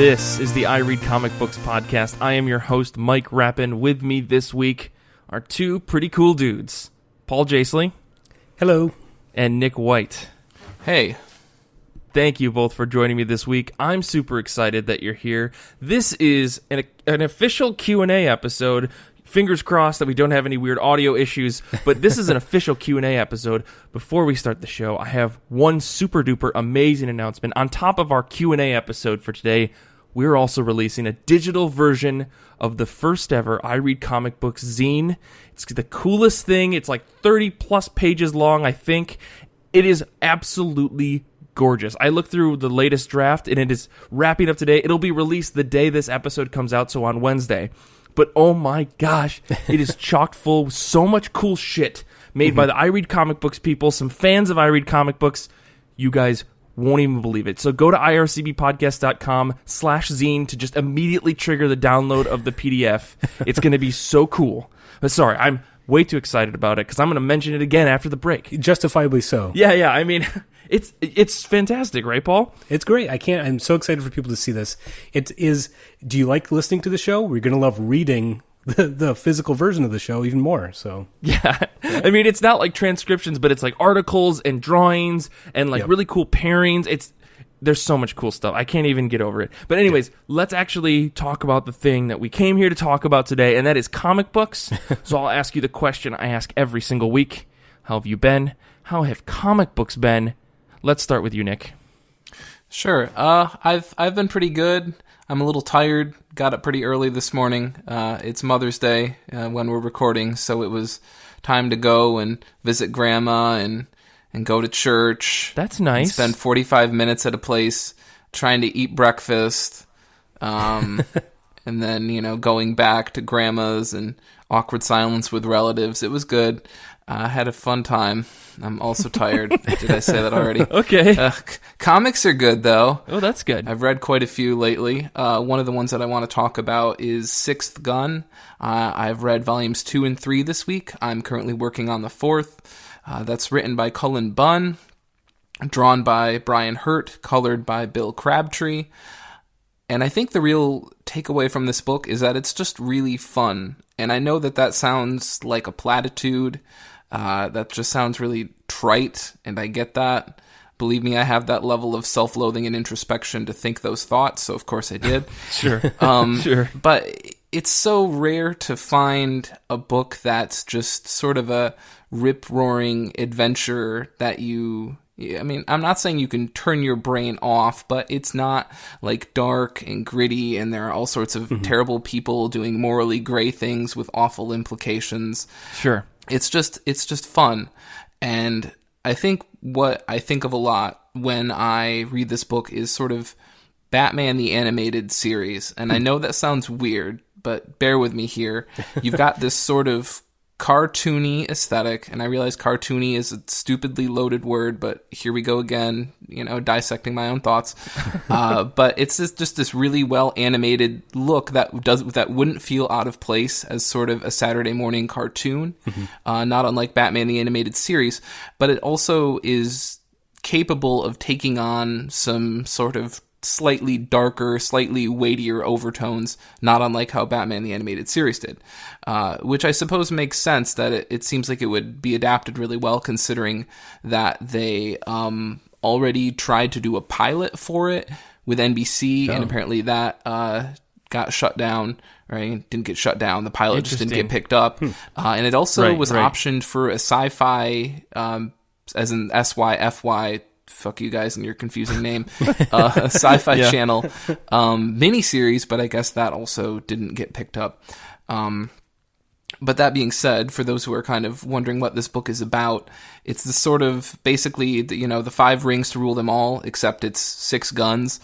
This is the I Read Comic Books podcast. I am your host, Mike Rapin. With me this week are two pretty cool dudes, Paul Jasley. Hello. And Nick White. Hey. Thank you both for joining me this week. I'm super excited that you're here. This is an official Q&A episode. Fingers crossed that we don't have any weird audio issues, but this is an official Q&A episode. Before we start the show, I have one super duper amazing announcement. On top of our Q&A episode for today, we're also releasing a digital version of the first ever I Read Comic Books zine. It's the coolest thing. It's like 30 plus pages long, I think. It is absolutely gorgeous. I looked through the latest draft and it is wrapping up today. It'll be released the day this episode comes out, so on Wednesday. But oh my gosh, it is chocked full with so much cool shit made by the I Read Comic Books people, some fans of I Read Comic Books. You guys won't even believe it. So go to ircbpodcast.com/zine to just immediately trigger the download of the PDF. It's going to be so cool. But sorry, I'm way too excited about it because I'm going to mention it again after the break. Justifiably so. Yeah. I mean, it's fantastic, right, Paul? It's great. I'm so excited for people to see this. It is. Do you like listening to the show? We're going to love reading the physical version of the show even more. So yeah. I mean, it's not like transcriptions, but it's like articles and drawings and like really cool pairings. There's so much cool stuff. I can't even get over it. But anyways, let's actually talk about the thing that we came here to talk about today, and that is comic books. So I'll ask you the question I ask every single week. How have you been? How have comic books been? Let's start with you, Nick. Sure. I've been pretty good. I'm a little tired. Got up pretty early this morning. It's Mother's Day when we're recording, so it was time to go and visit Grandma and go to church. That's nice. Spend 45 minutes at a place trying to eat breakfast, and then going back to Grandma's and awkward silence with relatives. It was good. I had a fun time. I'm also tired. Did I say that already? Okay. Comics are good, though. Oh, that's good. I've read quite a few lately. One of the ones that I want to talk about is Sixth Gun. I've read volumes 2 and 3 this week. I'm currently working on the 4th. That's written by Cullen Bunn, drawn by Brian Hurt, colored by Bill Crabtree. And I think the real takeaway from this book is that it's just really fun. And I know that sounds like a platitude. That just sounds really trite, and I get that. Believe me, I have that level of self-loathing and introspection to think those thoughts, so of course I did. Sure. Sure. But it's so rare to find a book that's just sort of a rip-roaring adventure that I'm not saying you can turn your brain off, but it's not like dark and gritty and there are all sorts of terrible people doing morally gray things with awful implications. Sure. It's just fun. And I think what I think of a lot when I read this book is sort of Batman the Animated Series. And I know that sounds weird, but bear with me here. You've got this sort of cartoony aesthetic, and I realize cartoony is a stupidly loaded word, but here we go again, dissecting my own thoughts. But it's just this really well animated look that wouldn't feel out of place as sort of a Saturday morning cartoon, not unlike Batman the Animated Series, but it also is capable of taking on some sort of slightly darker, slightly weightier overtones, not unlike how Batman the Animated Series did, which I suppose makes sense that it seems like it would be adapted really well, considering that they already tried to do a pilot for it with NBC, and apparently that got shut down, right? Didn't get shut down. The pilot just didn't get picked up. And it also was optioned for a sci-fi, as in SYFY, fuck you guys and your confusing name, Sci-Fi Channel miniseries, but I guess that also didn't get picked up. But that being said, for those who are kind of wondering what this book is about, it's the sort of basically the 5 rings to rule them all, except it's 6 guns,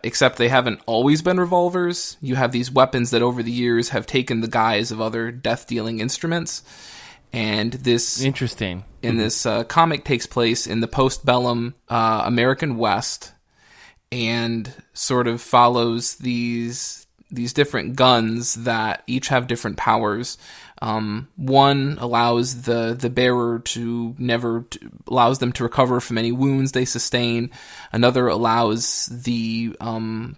except they haven't always been revolvers. You have these weapons that over the years have taken the guise of other death-dealing instruments. And this interesting. This comic takes place in the postbellum American West, and sort of follows these different guns that each have different powers. One allows the bearer allows them to recover from any wounds they sustain. Another allows the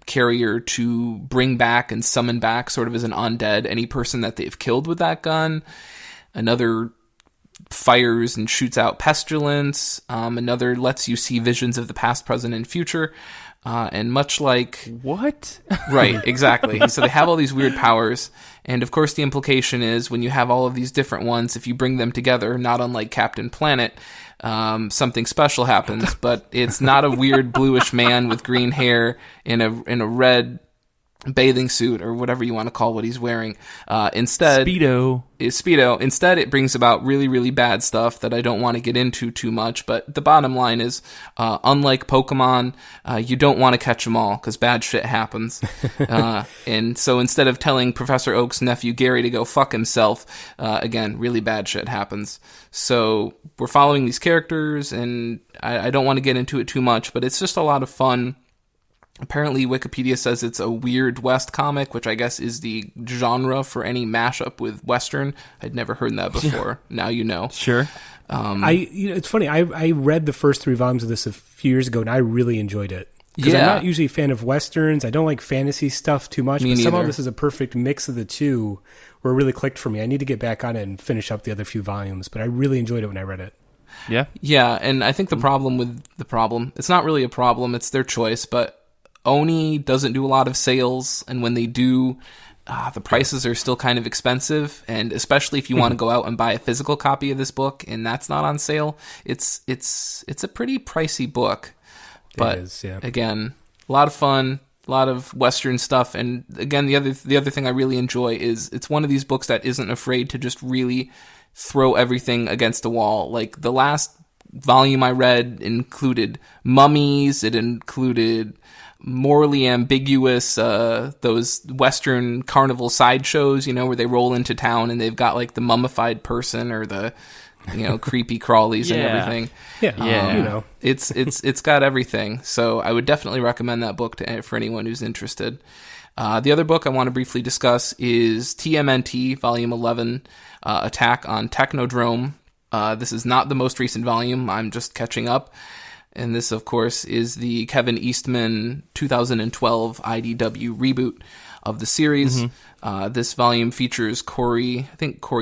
carrier to bring back and summon back, sort of as an undead, any person that they've killed with that gun. Another fires and shoots out pestilence. Another lets you see visions of the past, present, and future. And much like... What? Right, exactly. So they have all these weird powers. And of course the implication is when you have all of these different ones, if you bring them together, not unlike Captain Planet, something special happens. But it's not a weird bluish man with green hair in a red bathing suit or whatever you want to call what he's wearing. Instead... Speedo. Instead, it brings about really, really bad stuff that I don't want to get into too much. But the bottom line is, unlike Pokemon, you don't want to catch them all because bad shit happens. And so instead of telling Professor Oak's nephew Gary to go fuck himself, again, really bad shit happens. So we're following these characters, and I don't want to get into it too much, but it's just a lot of fun. Apparently, Wikipedia says it's a Weird West comic, which I guess is the genre for any mashup with Western. I'd never heard that before. Now you know. Sure. It's funny. I read the first 3 volumes of this a few years ago, and I really enjoyed it. Because I'm not usually a fan of Westerns. I don't like fantasy stuff too much. But somehow this is a perfect mix of the two where it really clicked for me. I need to get back on it and finish up the other few volumes. But I really enjoyed it when I read it. Yeah? Yeah, and I think it's not really a problem. It's their choice, but Oni doesn't do a lot of sales, and when they do, the prices are still kind of expensive, and especially if you want to go out and buy a physical copy of this book and that's not on sale, it's a pretty pricey book. But it is, yeah. Again, a lot of fun, a lot of Western stuff, and again, the other thing I really enjoy is it's one of these books that isn't afraid to just really throw everything against the wall. Like the last volume I read included mummies, it included morally ambiguous, those Western carnival sideshows, where they roll into town and they've got like the mummified person or the, creepy crawlies and everything. Yeah. It's got everything. So I would definitely recommend that book for anyone who's interested. The other book I want to briefly discuss is TMNT, Volume 11, Attack on Technodrome. This is not the most recent volume. I'm just catching up. And this, of course, is the Kevin Eastman 2012 IDW reboot of the series. Mm-hmm. This volume features Corey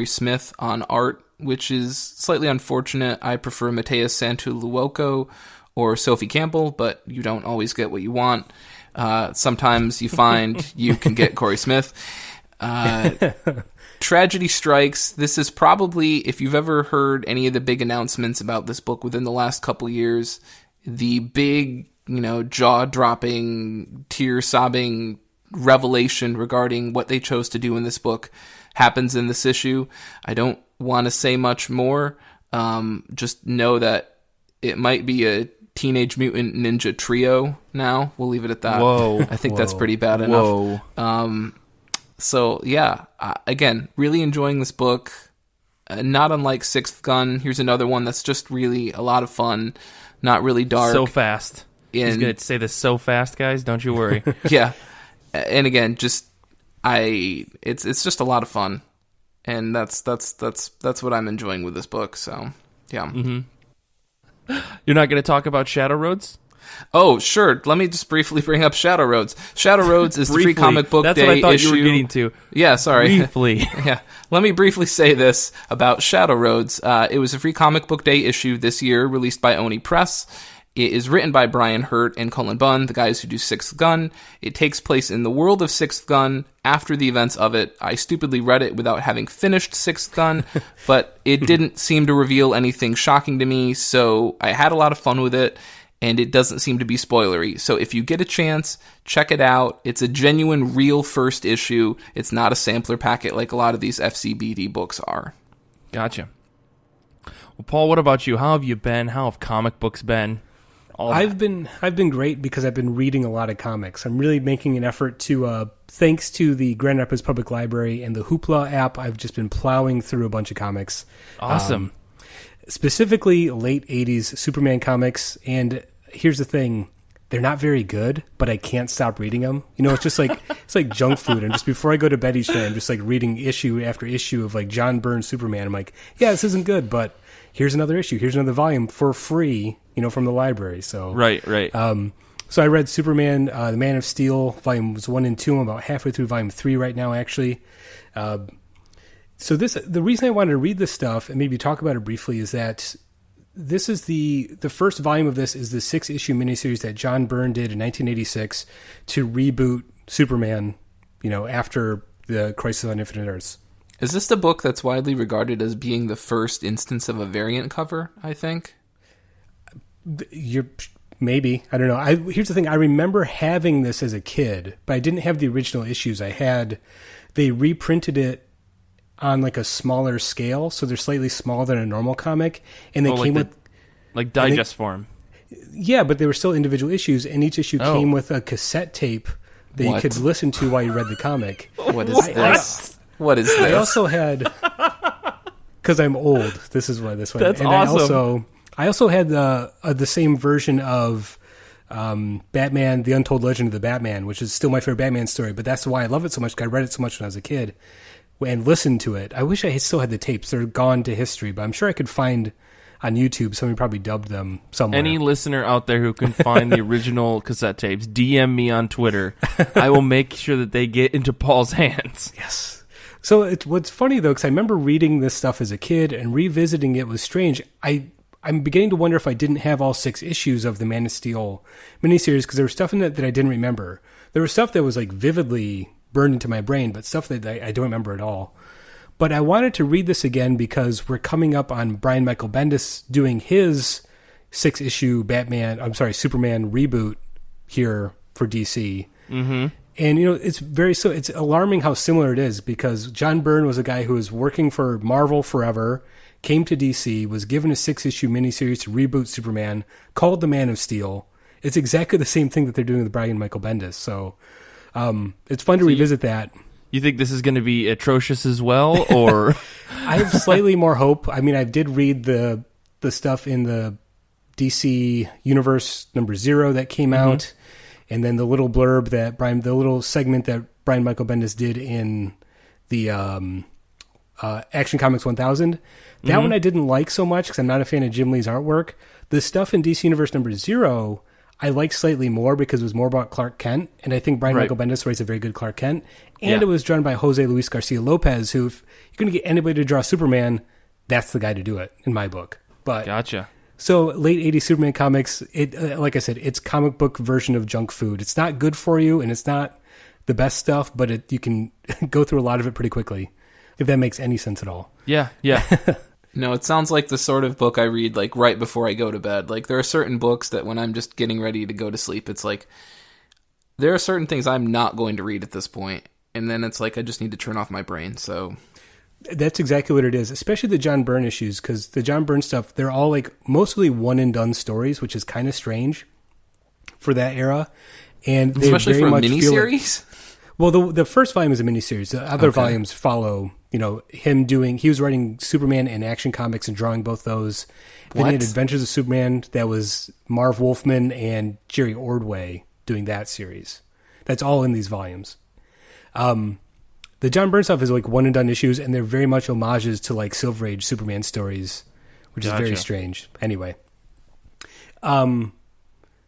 Smith on art, which is slightly unfortunate. I prefer Mateus Santoluoco or Sophie Campbell, but you don't always get what you want. Sometimes you find you can get Corey Smith. Tragedy strikes. This is probably, if you've ever heard any of the big announcements about this book within the last couple years, the big, jaw-dropping, tear-sobbing revelation regarding what they chose to do in this book happens in this issue. I don't want to say much more. Just know that it might be a Teenage Mutant Ninja Trio now. We'll leave it at that. Whoa. I think that's pretty bad enough. So, yeah, again, really enjoying this book. Not unlike Sixth Gun. Here's another one that's just really a lot of fun. Not really dark. So fast. He's going to say this so fast, guys. Don't you worry. Yeah. And again, it's just a lot of fun. And that's what I'm enjoying with this book. So, yeah. Mm-hmm. You're not going to talk about Shadow Roads? Oh, sure. Let me just briefly bring up Shadow Roads. Shadow Roads is the Free Comic Book That's Day what I thought issue. You were getting to. Yeah, sorry. Briefly. Yeah. Let me briefly say this about Shadow Roads. It was a Free Comic Book Day issue this year, released by Oni Press. It is written by Brian Hurt and Cullen Bunn, the guys who do Sixth Gun. It takes place in the world of Sixth Gun after the events of it. I stupidly read it without having finished Sixth Gun, but it didn't seem to reveal anything shocking to me, so I had a lot of fun with it, and it doesn't seem to be spoilery. So if you get a chance, check it out. It's a genuine, real first issue. It's not a sampler packet like a lot of these FCBD books are. Gotcha. Well, Paul, what about you? How have you been? How have comic books been? I've been great because I've been reading a lot of comics. I'm really making an effort to, thanks to the Grand Rapids Public Library and the Hoopla app, I've just been plowing through a bunch of comics. Awesome. Specifically late 80s Superman comics. And here's the thing. they're not very good, but I can't stop reading them. You know, it's just like it's like junk food. And just before I go to bed each night, I'm just like reading issue after issue of like John Byrne's Superman. I'm like, yeah, this isn't good, but here's another issue. Here's another volume for free, you know, from the library. So right. So I read Superman, The Man of Steel, volumes 1 and 2. I'm about halfway through volume 3 right now, actually. So the reason I wanted to read this stuff and maybe talk about it briefly is that this is the first volume of this is the 6-issue miniseries that John Byrne did in 1986 to reboot Superman, you know, after the Crisis on Infinite Earths. Is this the book that's widely regarded as being the first instance of a variant cover, I think? Maybe. I don't know. Here's the thing. I remember having this as a kid, but I didn't have the original issues. They reprinted it on like a smaller scale, so they're slightly smaller than a normal comic, and they came with like digest form. Yeah, but they were still individual issues, and each issue came with a cassette tape that you could listen to while you read the comic. What is this? What is this? I also had, because I'm old. This is why this one. That's and awesome. I also had the same version of Batman: The Untold Legend of the Batman, which is still my favorite Batman story. But that's why I love it so much. Because I read it so much when I was a kid and listened to it. I wish I still had the tapes. They're gone to history, but I'm sure I could find on YouTube. Somebody probably dubbed them somewhere. Any listener out there who can find the original cassette tapes, DM me on Twitter. I will make sure that they get into Paul's hands. Yes. So what's funny, though, because I remember reading this stuff as a kid and revisiting it was strange. I'm beginning to wonder if I didn't have all 6 issues of the Man of Steel miniseries, because there was stuff in it that I didn't remember. There was stuff that was like vividly burned into my brain, but stuff that I don't remember at all. But I wanted to read this again because we're coming up on Brian Michael Bendis doing his 6-issue Superman reboot here for DC. Mm-hmm. And, you know, it's alarming how similar it is, because John Byrne was a guy who was working for Marvel forever, came to DC, was given a 6-issue miniseries to reboot Superman, called The Man of Steel. It's exactly the same thing that they're doing with Brian Michael Bendis. So it's fun to revisit that. You think this is going to be atrocious as well, or? I have slightly more hope. I mean, I did read the stuff in the DC Universe number 0 that came out, and then the little blurb the little segment that Brian Michael Bendis did in the Action Comics 1000. That one I didn't like so much because I'm not a fan of Jim Lee's artwork. The stuff in DC Universe number 0, I liked slightly more because it was more about Clark Kent, and I think Brian Michael Bendis writes a very good Clark Kent. And it was drawn by Jose Luis Garcia Lopez, who, if you're going to get anybody to draw Superman, that's the guy to do it, in my book. But gotcha. So late 80s Superman comics, like I said, it's comic book version of junk food. It's not good for you, and it's not the best stuff, but you can go through a lot of it pretty quickly, if that makes any sense at all. Yeah. No, it sounds like the sort of book I read like right before I go to bed. Like there are certain books that when I'm just getting ready to go to sleep, it's like there are certain things I'm not going to read at this point, and then it's like I just need to turn off my brain. So that's exactly what it is, especially the John Byrne issues, because the John Byrne stuff, they're all like mostly one and done stories, which is kind of strange for that era, and they especially very for a much miniseries. Well, the first volume is a miniseries. The other volumes follow, you know, him doing... He was writing Superman and Action Comics and drawing both those. Then he had Adventures of Superman. That was Marv Wolfman and Jerry Ordway doing that series. That's all in these volumes. The John Byrne stuff is like one-and-done issues, and they're very much homages to like Silver Age Superman stories, which is very strange. Anyway.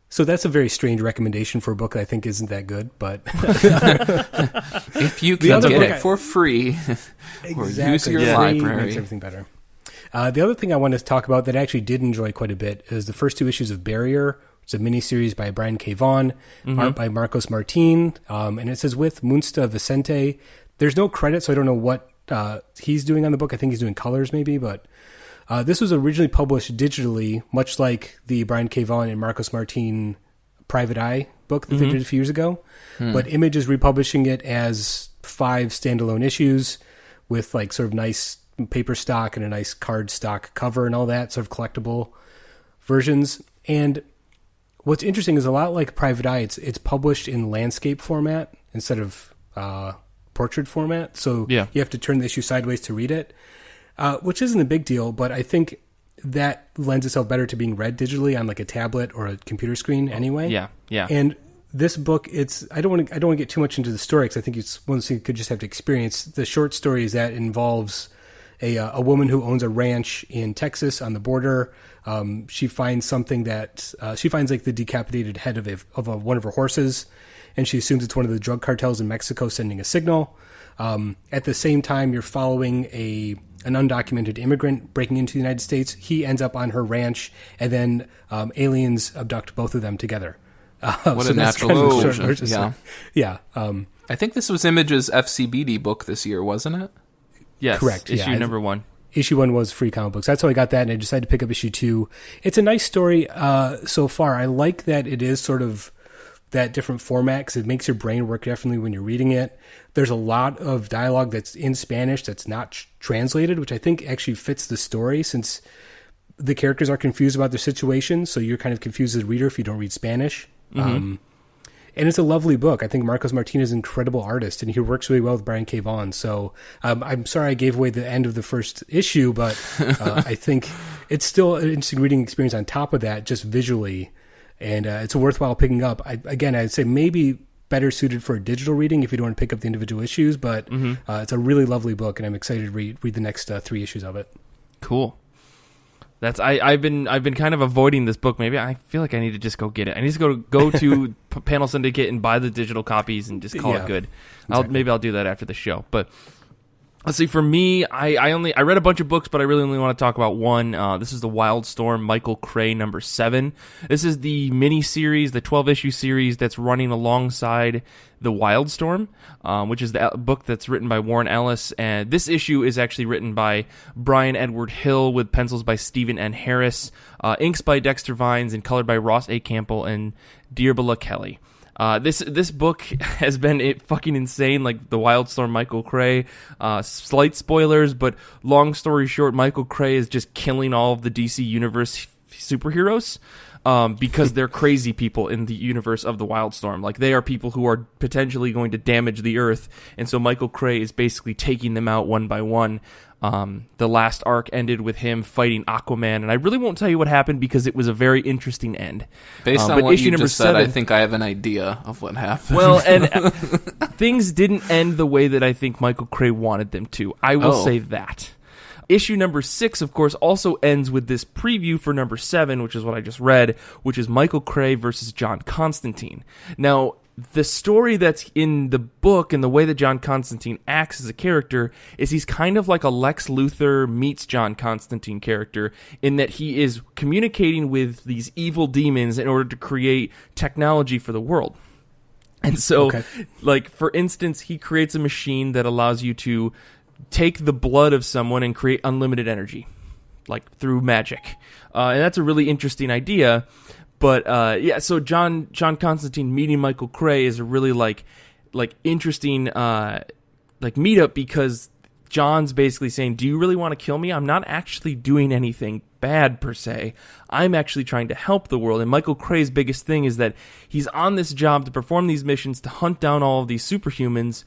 So that's a very strange recommendation for a book that I think isn't that good, but... if you can get it for free, or use your library. Makes everything better. The other thing I want to talk about that I actually did enjoy quite a bit is the first 2 issues of Barrier. It's a miniseries by Brian K. Vaughan, art by Marcos Martin, and it says with Munsta Vicente. There's no credit, so I don't know what he's doing on the book. I think he's doing colors maybe, but... this was originally published digitally, much like the Brian K. Vaughan and Marcos Martin Private Eye book that they did a few years ago. But Image is republishing it as 5 standalone issues with like sort of nice paper stock and a nice card stock cover and all that, sort of collectible versions. And what's interesting is a lot like Private Eye, it's published in landscape format instead of portrait format. So you have to turn the issue sideways to read it. Which isn't a big deal, but I think that lends itself better to being read digitally on like a tablet or a computer screen anyway. Yeah. And this book, I don't want to get too much into the story because I think it's one thing you could just have to experience. The short story is that involves a woman who owns a ranch in Texas on the border. She finds something that she finds like the decapitated head of one of her horses, and she assumes it's one of the drug cartels in Mexico sending a signal. At the same time, you're following an undocumented immigrant breaking into the United States. He ends up on her ranch, and then aliens abduct both of them together. What a natural conclusion. Yeah. I think this was Image's FCBD book this year, wasn't it? Yes. Correct. Issue number 1. Issue 1 was free comic books. That's how I got that, and I decided to pick up issue 2. It's a nice story so far. I like that it is sort of that different format because it makes your brain work differently when you're reading it. There's a lot of dialogue that's in Spanish that's not translated, which I think actually fits the story since the characters are confused about their situation, so you're kind of confused as a reader if you don't read Spanish. Mm-hmm. And it's a lovely book. I think Marcos Martinez is an incredible artist, and he works really well with Brian K. Vaughan. So I'm sorry I gave away the end of the first issue, but I think it's still an interesting reading experience on top of that, just visually. And it's worthwhile picking up. I'd say maybe better suited for a digital reading if you don't want to pick up the individual issues, but it's a really lovely book, and I'm excited to read the next 3 issues of it. Cool. I've been kind of avoiding this book. Maybe I feel like I need to just go get it. I need to go to Panel Syndicate and buy the digital copies and just call it good. Exactly. Maybe I'll do that after the show. But let's see. For me, I read a bunch of books, but I really only want to talk about one. This is the Wildstorm, Michael Cray, number 7. This is the mini series, the 12-issue series that's running alongside the Wildstorm, which is the book that's written by Warren Ellis. And this issue is actually written by Brian Edward Hill with pencils by Stephen N. Harris, inks by Dexter Vines, and colored by Ross A. Campbell and Dirbala Kelly. This book has been fucking insane, like the Wildstorm Michael Cray. Slight spoilers, but long story short, Michael Cray is just killing all of the DC Universe superheroes because they're crazy people in the universe of the Wildstorm. Like, they are people who are potentially going to damage the Earth, and so Michael Cray is basically taking them out one by one. The last arc ended with him fighting Aquaman, and I really won't tell you what happened because it was a very interesting end. Based on what you just said, I think I have an idea of what happened. Well, and things didn't end the way that I think Michael Cray wanted them to. I will say that. Issue number 6, of course, also ends with this preview for number 7, which is what I just read, which is Michael Cray versus John Constantine. Now, the story that's in the book and the way that John Constantine acts as a character is he's kind of like a Lex Luthor meets John Constantine character in that he is communicating with these evil demons in order to create technology for the world. And so, like, for instance, he creates a machine that allows you to take the blood of someone and create unlimited energy, like through magic. And that's a really interesting idea. But so John Constantine meeting Michael Cray is a really like interesting meetup because John's basically saying, do you really want to kill me? I'm not actually doing anything bad per se. I'm actually trying to help the world. And Michael Cray's biggest thing is that he's on this job to perform these missions to hunt down all of these superhumans,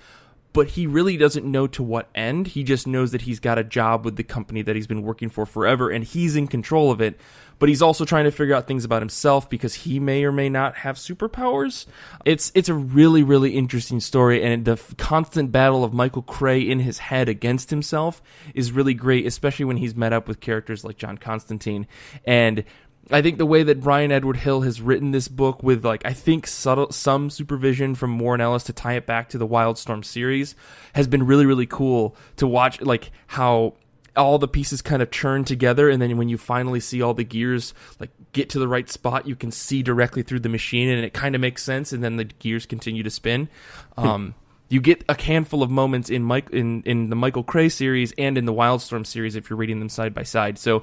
but he really doesn't know to what end. He just knows that he's got a job with the company that he's been working for forever, and he's in control of it. But he's also trying to figure out things about himself because he may or may not have superpowers. It's a really, really interesting story, and the constant battle of Michael Cray in his head against himself is really great, especially when he's met up with characters like John Constantine. And I think the way that Brian Edward Hill has written this book with, like, I think some supervision from Warren Ellis to tie it back to the Wildstorm series has been really, really cool to watch, like, how all the pieces kind of churn together, and then when you finally see all the gears like get to the right spot, you can see directly through the machine, and it kind of makes sense, and then the gears continue to spin. You get a handful of moments in the Michael Cray series and in the Wildstorm series if you're reading them side by side. So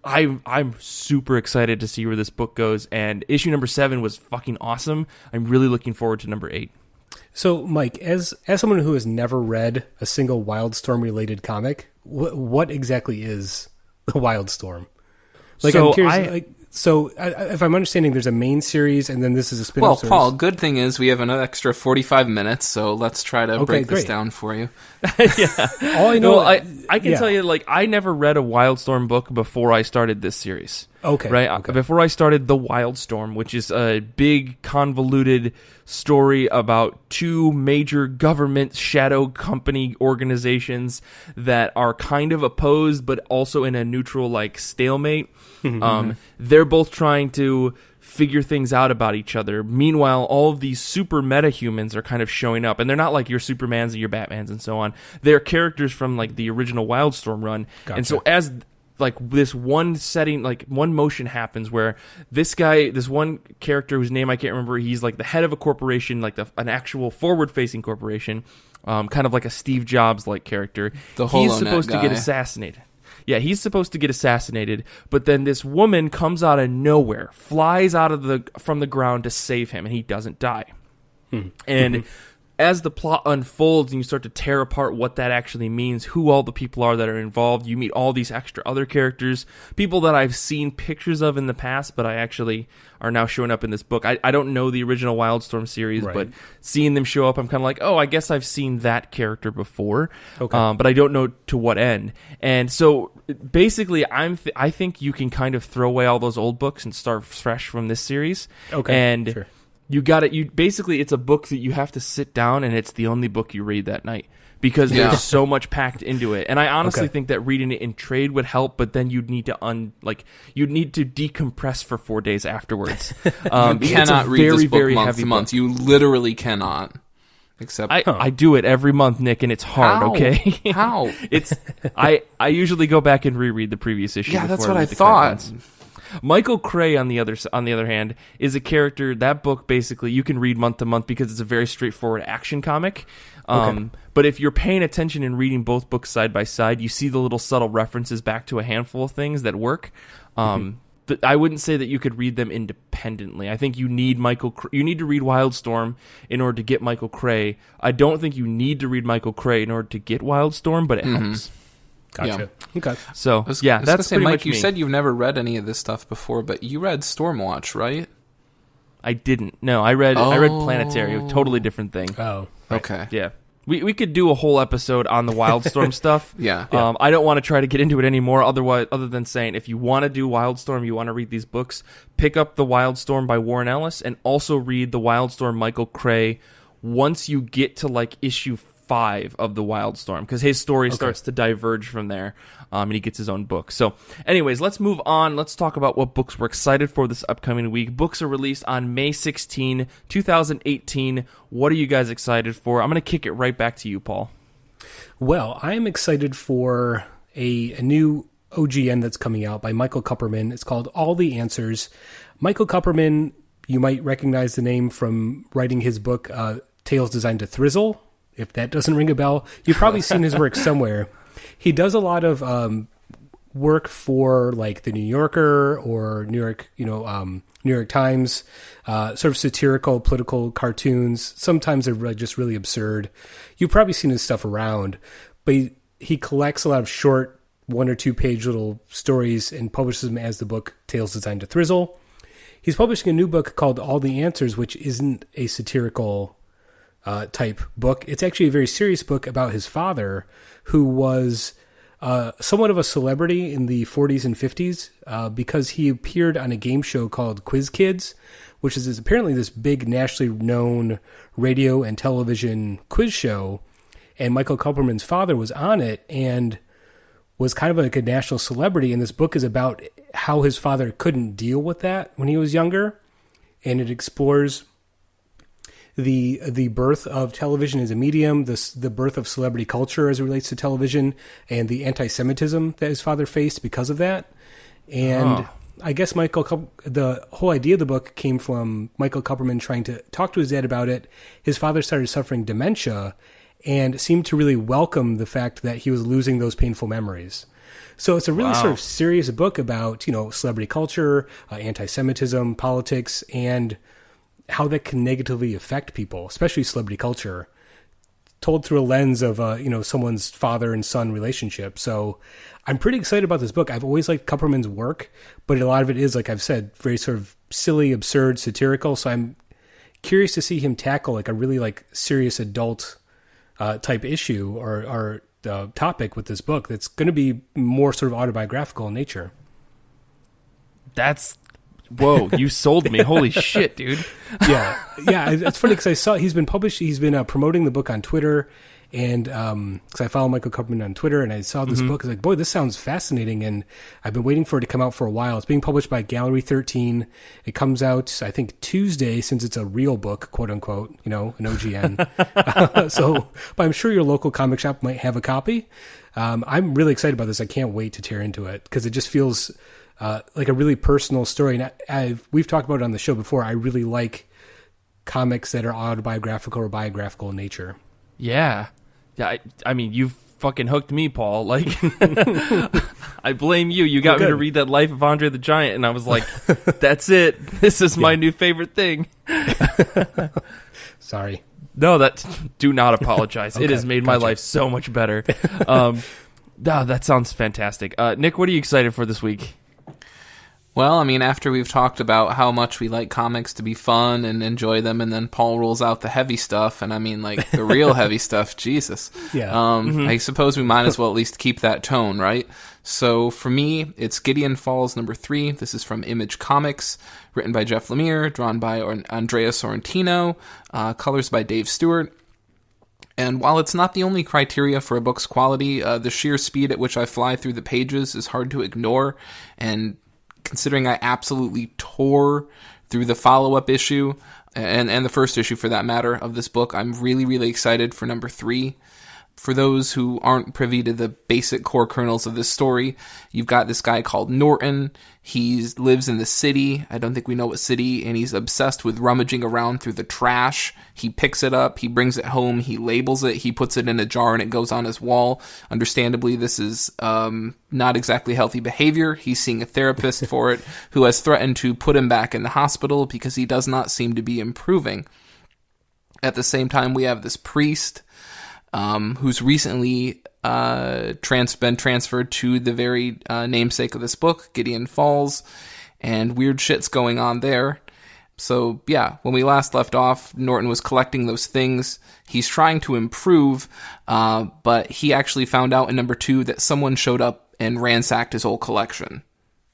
I'm super excited to see where this book goes, and issue number 7 was fucking awesome. I'm really looking forward to number 8. So, Mike, as someone who has never read a single Wildstorm-related comic, what exactly is the Wildstorm? Like, so I'm curious. So, if I'm understanding, there's a main series, and then this is a spin-off Well, series. Paul, good thing is we have an extra 45 minutes, so let's try to break this down for you. Yeah. All I know... I can tell you, like, I never read a Wildstorm book before I started this series. Okay. Right? Okay. Before I started The Wildstorm, which is a big, convoluted story about two major government shadow company organizations that are kind of opposed, but also in a neutral, like, stalemate. They're both trying to figure things out about each other. Meanwhile, all of these super metahumans are kind of showing up, and they're not like your Supermans and your Batmans and so on. They're characters from like the original Wildstorm run. Gotcha. And so as like this one setting, like one motion happens where this one character whose name I can't remember, he's like the head of a corporation, like an actual forward-facing corporation, kind of like a Steve Jobs-like character. He's supposed to get assassinated. Yeah, he's supposed to get assassinated, but then this woman comes out of nowhere, flies from the ground to save him, and he doesn't die. And as the plot unfolds and you start to tear apart what that actually means, who all the people are that are involved, you meet all these extra other characters, people that I've seen pictures of in the past, but I actually are now showing up in this book. I don't know the original Wildstorm series, but seeing them show up, I'm kind of like, oh, I guess I've seen that character before, but I don't know to what end. And so basically, I think you can kind of throw away all those old books and start fresh from this series. And sure. It's a book that you have to sit down, and it's the only book you read that night because there's so much packed into it. And I honestly think that reading it in trade would help, but then you'd need to decompress for 4 days afterwards. You cannot read this book month to month. You literally cannot. Except I do it every month, Nick, and it's hard. How? Okay, How? I usually go back and reread the previous issue. Yeah, that's what I thought. Michael Cray, on the other hand, is a character. That book basically you can read month to month because it's a very straightforward action comic. But if you're paying attention and reading both books side by side, you see the little subtle references back to a handful of things that work. I wouldn't say that you could read them independently. I think you need you need to read Wildstorm in order to get Michael Cray. I don't think you need to read Michael Cray in order to get Wildstorm, but it helps. Gotcha. Yeah. Okay. So, that's pretty Mike, much you me. said you've never read any of this stuff before, but you read Stormwatch, right? I didn't. No, I read Planetary, a totally different thing. Oh, right. Okay. Yeah. We could do a whole episode on the Wildstorm stuff. Yeah. I don't want to try to get into it anymore other than saying if you want to do Wildstorm, you want to read these books, pick up the Wildstorm by Warren Ellis and also read the Wildstorm Michael Cray once you get to like issue 5 of the Wildstorm, because his story starts to diverge from there, and he gets his own book. So anyways, let's move on. Let's talk about what books we're excited for this upcoming week. Books are released on May 16, 2018. What are you guys excited for? I'm going to kick it right back to you, Paul. Well, I'm excited for a new OGN that's coming out by Michael Kupperman. It's called All the Answers. Michael Kupperman, you might recognize the name from writing his book, Tales Designed to Thrizzle. If that doesn't ring a bell, you've probably seen his work somewhere. He does a lot of work for like the New Yorker or New York Times, sort of satirical political cartoons. Sometimes they're just really absurd. You've probably seen his stuff around, but he collects a lot of short 1 or 2 page little stories and publishes them as the book Tales Designed to Thrizzle. He's publishing a new book called All the Answers, which isn't a satirical type book. It's actually a very serious book about his father, who was somewhat of a celebrity in the 40s and 50s because he appeared on a game show called Quiz Kids, which is apparently this big nationally known radio and television quiz show. And Michael Kupperman's father was on it and was kind of like a national celebrity. And this book is about how his father couldn't deal with that when he was younger. And it explores the birth of television as a medium, the birth of celebrity culture as it relates to television, and the anti-Semitism that his father faced because of that. And I guess the whole idea of the book came from Michael Kupperman trying to talk to his dad about it. His father started suffering dementia and seemed to really welcome the fact that he was losing those painful memories. So it's a really sort of serious book about, celebrity culture, anti-Semitism, politics, and how that can negatively affect people, especially celebrity culture. told through a lens of someone's father and son relationship. So I'm pretty excited about this book. I've always liked Kupperman's work, but a lot of it is, like I've said, very sort of silly, absurd, satirical. So I'm curious to see him tackle like a really like serious adult type issue or topic with this book that's going to be more sort of autobiographical in nature. Whoa, you sold me. Holy shit, dude. Yeah. It's funny because I saw he's been promoting the book on Twitter, and because I follow Michael Kupperman on Twitter, and I saw this book. I was like, boy, this sounds fascinating, and I've been waiting for it to come out for a while. It's being published by Gallery 13. It comes out, I think, Tuesday, since it's a real book, quote unquote, an OGN. But I'm sure your local comic shop might have a copy. I'm really excited about this. I can't wait to tear into it because it just feels like a really personal story. And we've talked about it on the show before. I really like comics that are autobiographical or biographical in nature. Yeah. I mean, you fucking hooked me, Paul. Like, I blame you. You got me to read that Life of Andre the Giant, and I was like, that's it. This is my new favorite thing. Sorry. No, do not apologize. It has made my life so much better. That sounds fantastic. Nick, what are you excited for this week? Well, I mean, after we've talked about how much we like comics to be fun and enjoy them, and then Paul rolls out the heavy stuff, and I mean, like, the real heavy stuff, Jesus. Yeah. I suppose we might as well at least keep that tone, right? So, for me, it's Gideon Falls #3. This is from Image Comics, written by Jeff Lemire, drawn by Andrea Sorrentino, colors by Dave Stewart. And while it's not the only criteria for a book's quality, the sheer speed at which I fly through the pages is hard to ignore, and considering I absolutely tore through the follow-up issue, and the first issue for that matter, of this book, I'm really, really excited for #3. For those who aren't privy to the basic core kernels of this story, you've got this guy called Norton. He lives in the city. I don't think we know what city, and he's obsessed with rummaging around through the trash. He picks it up, he brings it home, he labels it, he puts it in a jar, and it goes on his wall. Understandably, this is not exactly healthy behavior. He's seeing a therapist for it, who has threatened to put him back in the hospital because he does not seem to be improving. At the same time, we have this priest who's recently been transferred to the very namesake of this book, Gideon Falls, and weird shit's going on there. So, yeah, when we last left off, Norton was collecting those things. He's trying to improve, but he actually found out in #2 that someone showed up and ransacked his whole collection.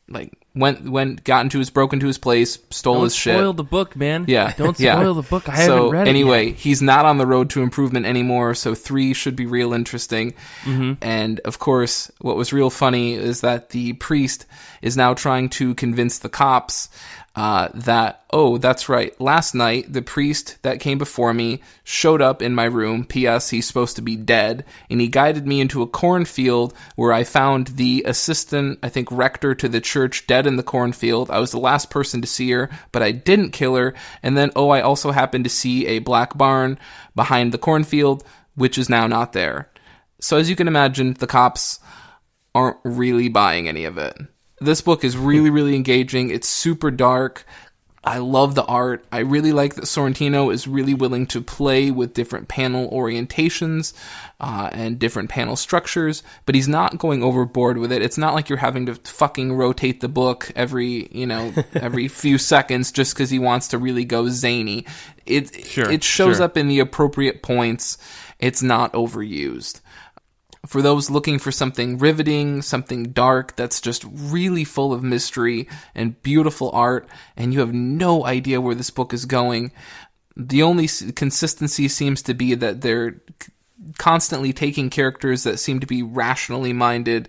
Like, broke into his place, stole his shit. Don't spoil the book, man. Yeah. Don't spoil the book. I haven't read it anyway, yet. He's not on the road to improvement anymore, so 3 should be real interesting. Mm-hmm. And, of course, what was real funny is that the priest is now trying to convince the cops that, oh, that's right, last night the priest that came before me showed up in my room, P.S. he's supposed to be dead, and he guided me into a cornfield where I found the assistant, I think, rector to the church dead in the cornfield. I was the last person to see her, but I didn't kill her, and then, I also happened to see a black barn behind the cornfield, which is now not there. So as you can imagine, the cops aren't really buying any of it. This book is really, really engaging. It's super dark. I love the art. I really like that Sorrentino is really willing to play with different panel orientations and different panel structures, but he's not going overboard with it. It's not like you're having to fucking rotate the book every few seconds just because he wants to really go zany. It shows up in the appropriate points. It's not overused. For those looking for something riveting, something dark that's just really full of mystery and beautiful art, and you have no idea where this book is going, the only consistency seems to be that they're constantly taking characters that seem to be rationally minded,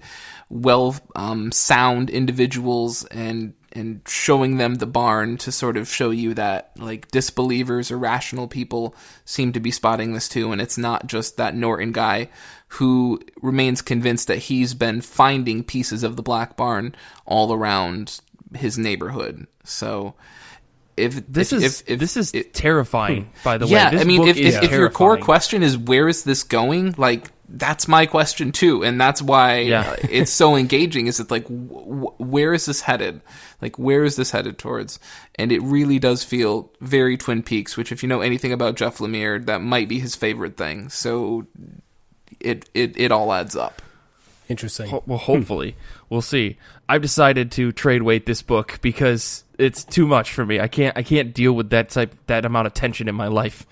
sound individuals and showing them the barn to sort of show you that, like, disbelievers or rational people seem to be spotting this too, and it's not just that Norton guy who remains convinced that he's been finding pieces of the black barn all around his neighborhood. So this is terrifying, by the way. Yeah, This I mean, book is if your core terrifying. question is where is this going, like, that's my question too, and that's why it's so engaging. Is it like, where is this headed? Like, where is this headed towards? And it really does feel very Twin Peaks, which, if you know anything about Jeff Lemire, that might be his favorite thing. So it all adds up. Interesting. Well, hopefully. We'll see. I've decided to trade weight this book because it's too much for me. I can't deal with that amount of tension in my life.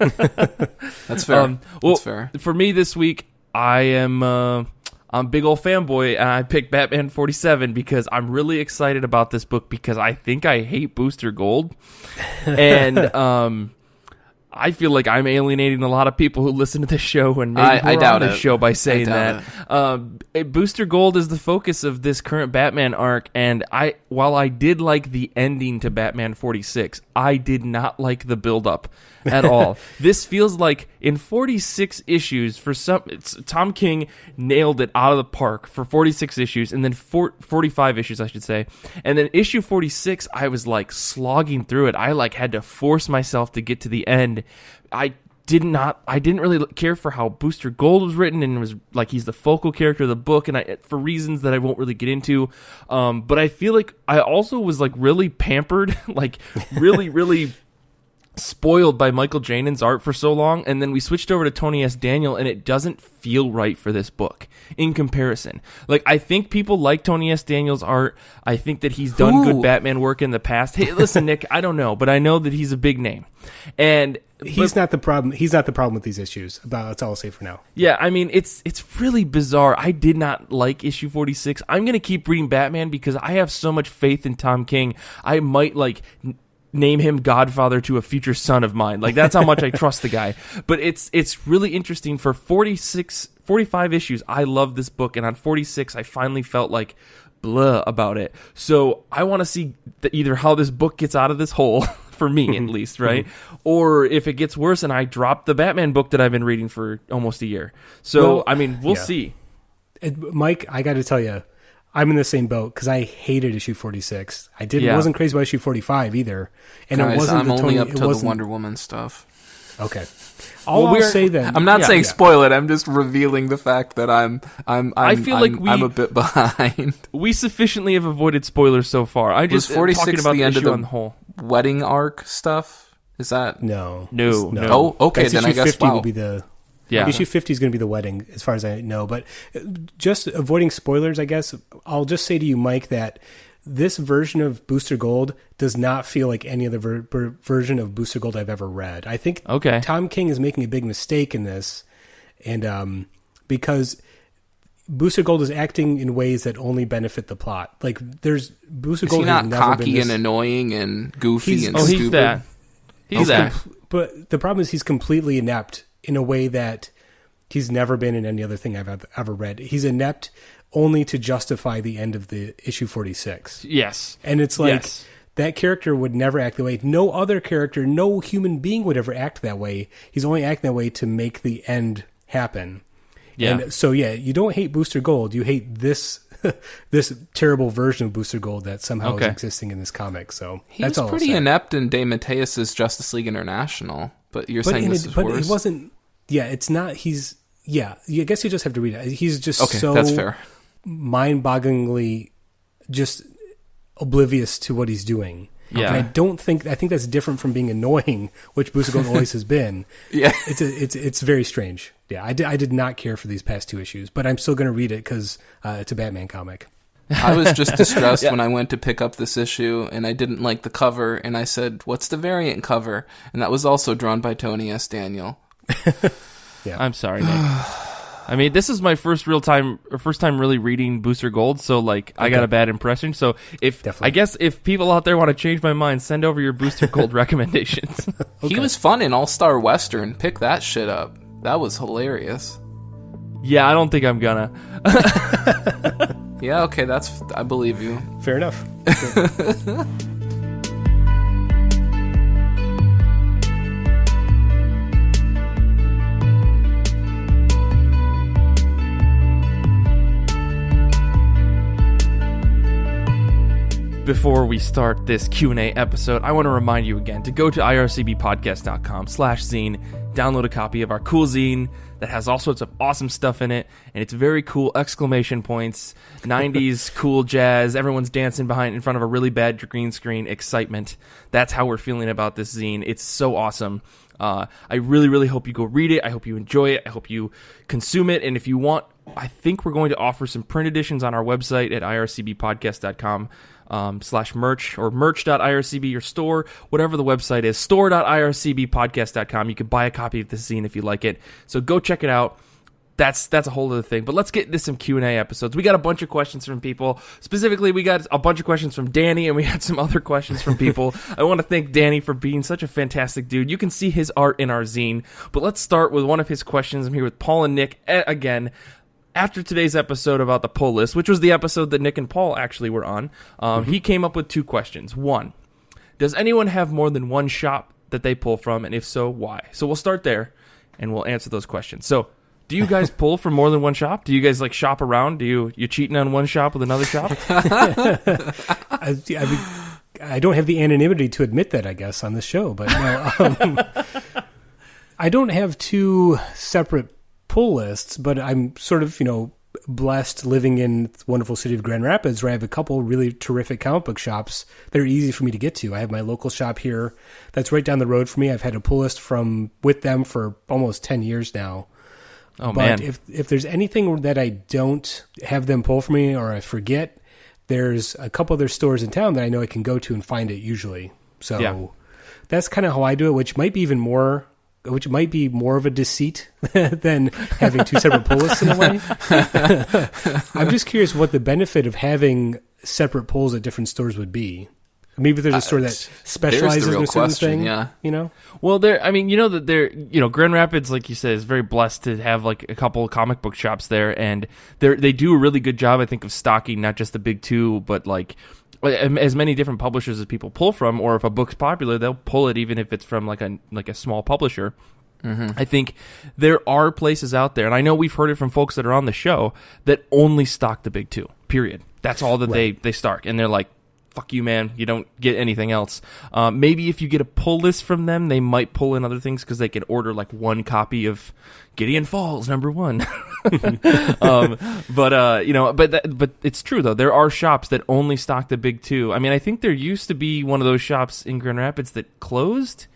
That's fair. That's fair. For me this week, I'm a big old fanboy, and I picked Batman 47 because I'm really excited about this book because I think I hate Booster Gold, and I feel like I'm alienating a lot of people who listen to this show and maybe I doubt on this it. show by saying that. Booster Gold is the focus of this current Batman arc, and while I did like the ending to Batman 46, I did not like the build-up at all. This feels like in 46 issues, Tom King nailed it out of the park for 46 issues, and then 45 issues, I should say. And then issue 46, I was like slogging through it. I like had to force myself to get to the end. I didn't really care for how Booster Gold was written, and it was like he's the focal character of the book, and for reasons that I won't really get into. But I feel like I also was like really pampered, like really, really spoiled by Michael Janen's art for so long, and then we switched over to Tony S. Daniel, and it doesn't feel right for this book in comparison. Like, I think people like Tony S. Daniel's art. I think that he's done good Batman work in the past. Hey, listen, Nick, I don't know, but I know that he's a big name, and he's not the problem. He's not the problem with these issues. That's all I'll say for now. Yeah, I mean, it's really bizarre. I did not like issue 46. I'm gonna keep reading Batman because I have so much faith in Tom King. I might name him godfather to a future son of mine. Like, that's how much I trust the guy. But it's really interesting. For 45 issues, I love this book, and on 46, I finally felt like blah about it. So I want to see either how this book gets out of this hole, for me at least, right? Or if it gets worse and I drop the Batman book that I've been reading for almost a year. So, well, I mean, we'll see. Mike, I got to tell you, I'm in the same boat because I hated issue 46. Wasn't crazy about issue 45 either, and guys, it wasn't. I'm only up to the Wonder Woman stuff. Okay, I'll say then. I'm not saying spoil it. I'm just revealing the fact that I'm a bit behind. We sufficiently have avoided spoilers so far. I just was 46 talking about the end issue of the on the whole wedding arc stuff. Is that no? Oh, okay. That's then issue I guess 50 will be the. Yeah. Issue 50 is going to be the wedding, as far as I know. But just avoiding spoilers, I guess, I'll just say to you, Mike, that this version of Booster Gold does not feel like any other version of Booster Gold I've ever read. I think Tom King is making a big mistake in this, and because Booster Gold is acting in ways that only benefit the plot. Like, Booster Gold has never cocky and annoying and goofy and stupid. He's that. He's that. But the problem is he's completely inept in a way that he's never been in any other thing I've ever read. He's inept only to justify the end of the issue 46. Yes. And it's like, that character would never act the way. No other character, no human being would ever act that way. He's only acting that way to make the end happen. Yeah. And so, you don't hate Booster Gold. You hate this this terrible version of Booster Gold that somehow is existing in this comic. So that's all. He's pretty inept in DeMatteis's Justice League International. But you're saying this is worse? But it wasn't... Yeah, it's not... He's... Yeah, I guess you just have to read it. He's just so... that's fair. Mind-bogglingly just oblivious to what he's doing. Yeah. And I think that's different from being annoying, which Booster Gold always has been. Yeah. It's very strange. Yeah, I did not care for these past two issues, but I'm still going to read it because it's a Batman comic. I was just distressed when I went to pick up this issue, and I didn't like the cover, and I said, what's the variant cover? And that was also drawn by Tony S. Daniel. Yeah. I'm sorry, Nick. I mean, this is my first time really reading Booster Gold, so I got a bad impression. So I guess if people out there want to change my mind, send over your Booster Gold recommendations. He was fun in All-Star Western. Pick that shit up. That was hilarious. Yeah, I don't think I'm gonna. Yeah, okay, I believe you. Fair enough. before we start this Q&A episode, I want to remind you again to go to ircbpodcast.com/zine, download a copy of our cool zine that has all sorts of awesome stuff in it, and it's very cool, exclamation points, 90s cool jazz, everyone's dancing in front of a really bad green screen, excitement. That's how we're feeling about this zine. It's so awesome. I really, really hope you go read it. I hope you enjoy it. I hope you consume it. And if you want, I think we're going to offer some print editions on our website at ircbpodcast.com /merch or merch.ircb or store, whatever the website is, store.ircbpodcast.com. You can buy a copy of this zine if you like it. So go check it out. That's a whole other thing. But let's get into some Q&A episodes. We got a bunch of questions from people. Specifically, we got a bunch of questions from Danny, and we had some other questions from people. I want to thank Danny for being such a fantastic dude. You can see his art in our zine. But let's start with one of his questions. I'm here with Paul and Nick again. After today's episode about the pull list, which was the episode that Nick and Paul actually were on, he came up with two questions. One, does anyone have more than one shop that they pull from? And if so, why? So we'll start there, and we'll answer those questions. So, do you guys pull from more than one shop? Do you guys like shop around? Do you cheating on one shop with another shop? I don't have the anonymity to admit that, I guess, on this show. But no, I don't have two separate pull lists, but I'm sort of, blessed living in the wonderful city of Grand Rapids, where I have a couple really terrific comic book shops that are easy for me to get to. I have my local shop here that's right down the road for me. I've had a pull list with them for almost 10 years now. Oh, but man. if there's anything that I don't have them pull for me or I forget, there's a couple other stores in town that I know I can go to and find it usually. So that's kind of how I do it, which might be more of a deceit than having two separate pull lists in a way. I'm just curious what the benefit of having separate pulls at different stores would be. Maybe there's a store that specializes in a certain thing. Yeah. Well, Grand Rapids, like you said, is very blessed to have like a couple of comic book shops there, and they do a really good job, I think, of stocking not just the big two, but like as many different publishers as people pull from. Or if a book's popular, they'll pull it even if it's from like a small publisher. Mm-hmm. I think there are places out there, and I know we've heard it from folks that are on the show, that only stock the big two. Period. That's all that they stock, and they're like, fuck you, man. You don't get anything else. Maybe if you get a pull list from them, they might pull in other things because they can order like one copy of Gideon Falls #1. But it's true though. There are shops that only stock the big two. I mean, I think there used to be one of those shops in Grand Rapids that closed.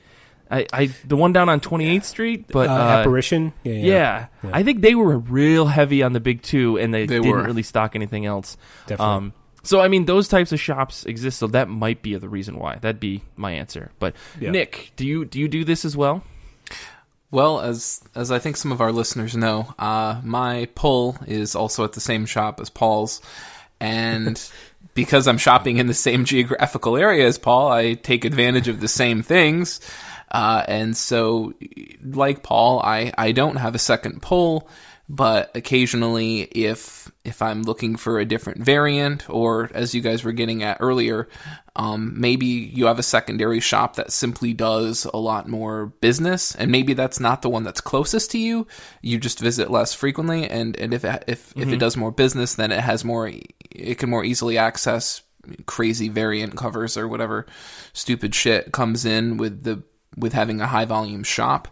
The one down on 28th Street, but Apparition. Yeah. I think they were real heavy on the big two, and they didn't really stock anything else. Definitely. So, I mean, those types of shops exist, so that might be the reason why. That'd be my answer. But, Nick, do you do this as well? Well, as I think some of our listeners know, my pull is also at the same shop as Paul's. And because I'm shopping in the same geographical area as Paul, I take advantage of the same things. And so, like Paul, I don't have a second pull. But occasionally, if I'm looking for a different variant, or as you guys were getting at earlier, maybe you have a secondary shop that simply does a lot more business, and maybe that's not the one that's closest to you. You just visit less frequently, and if it does more business, then it can more easily access crazy variant covers or whatever stupid shit comes in with having a high volume shop.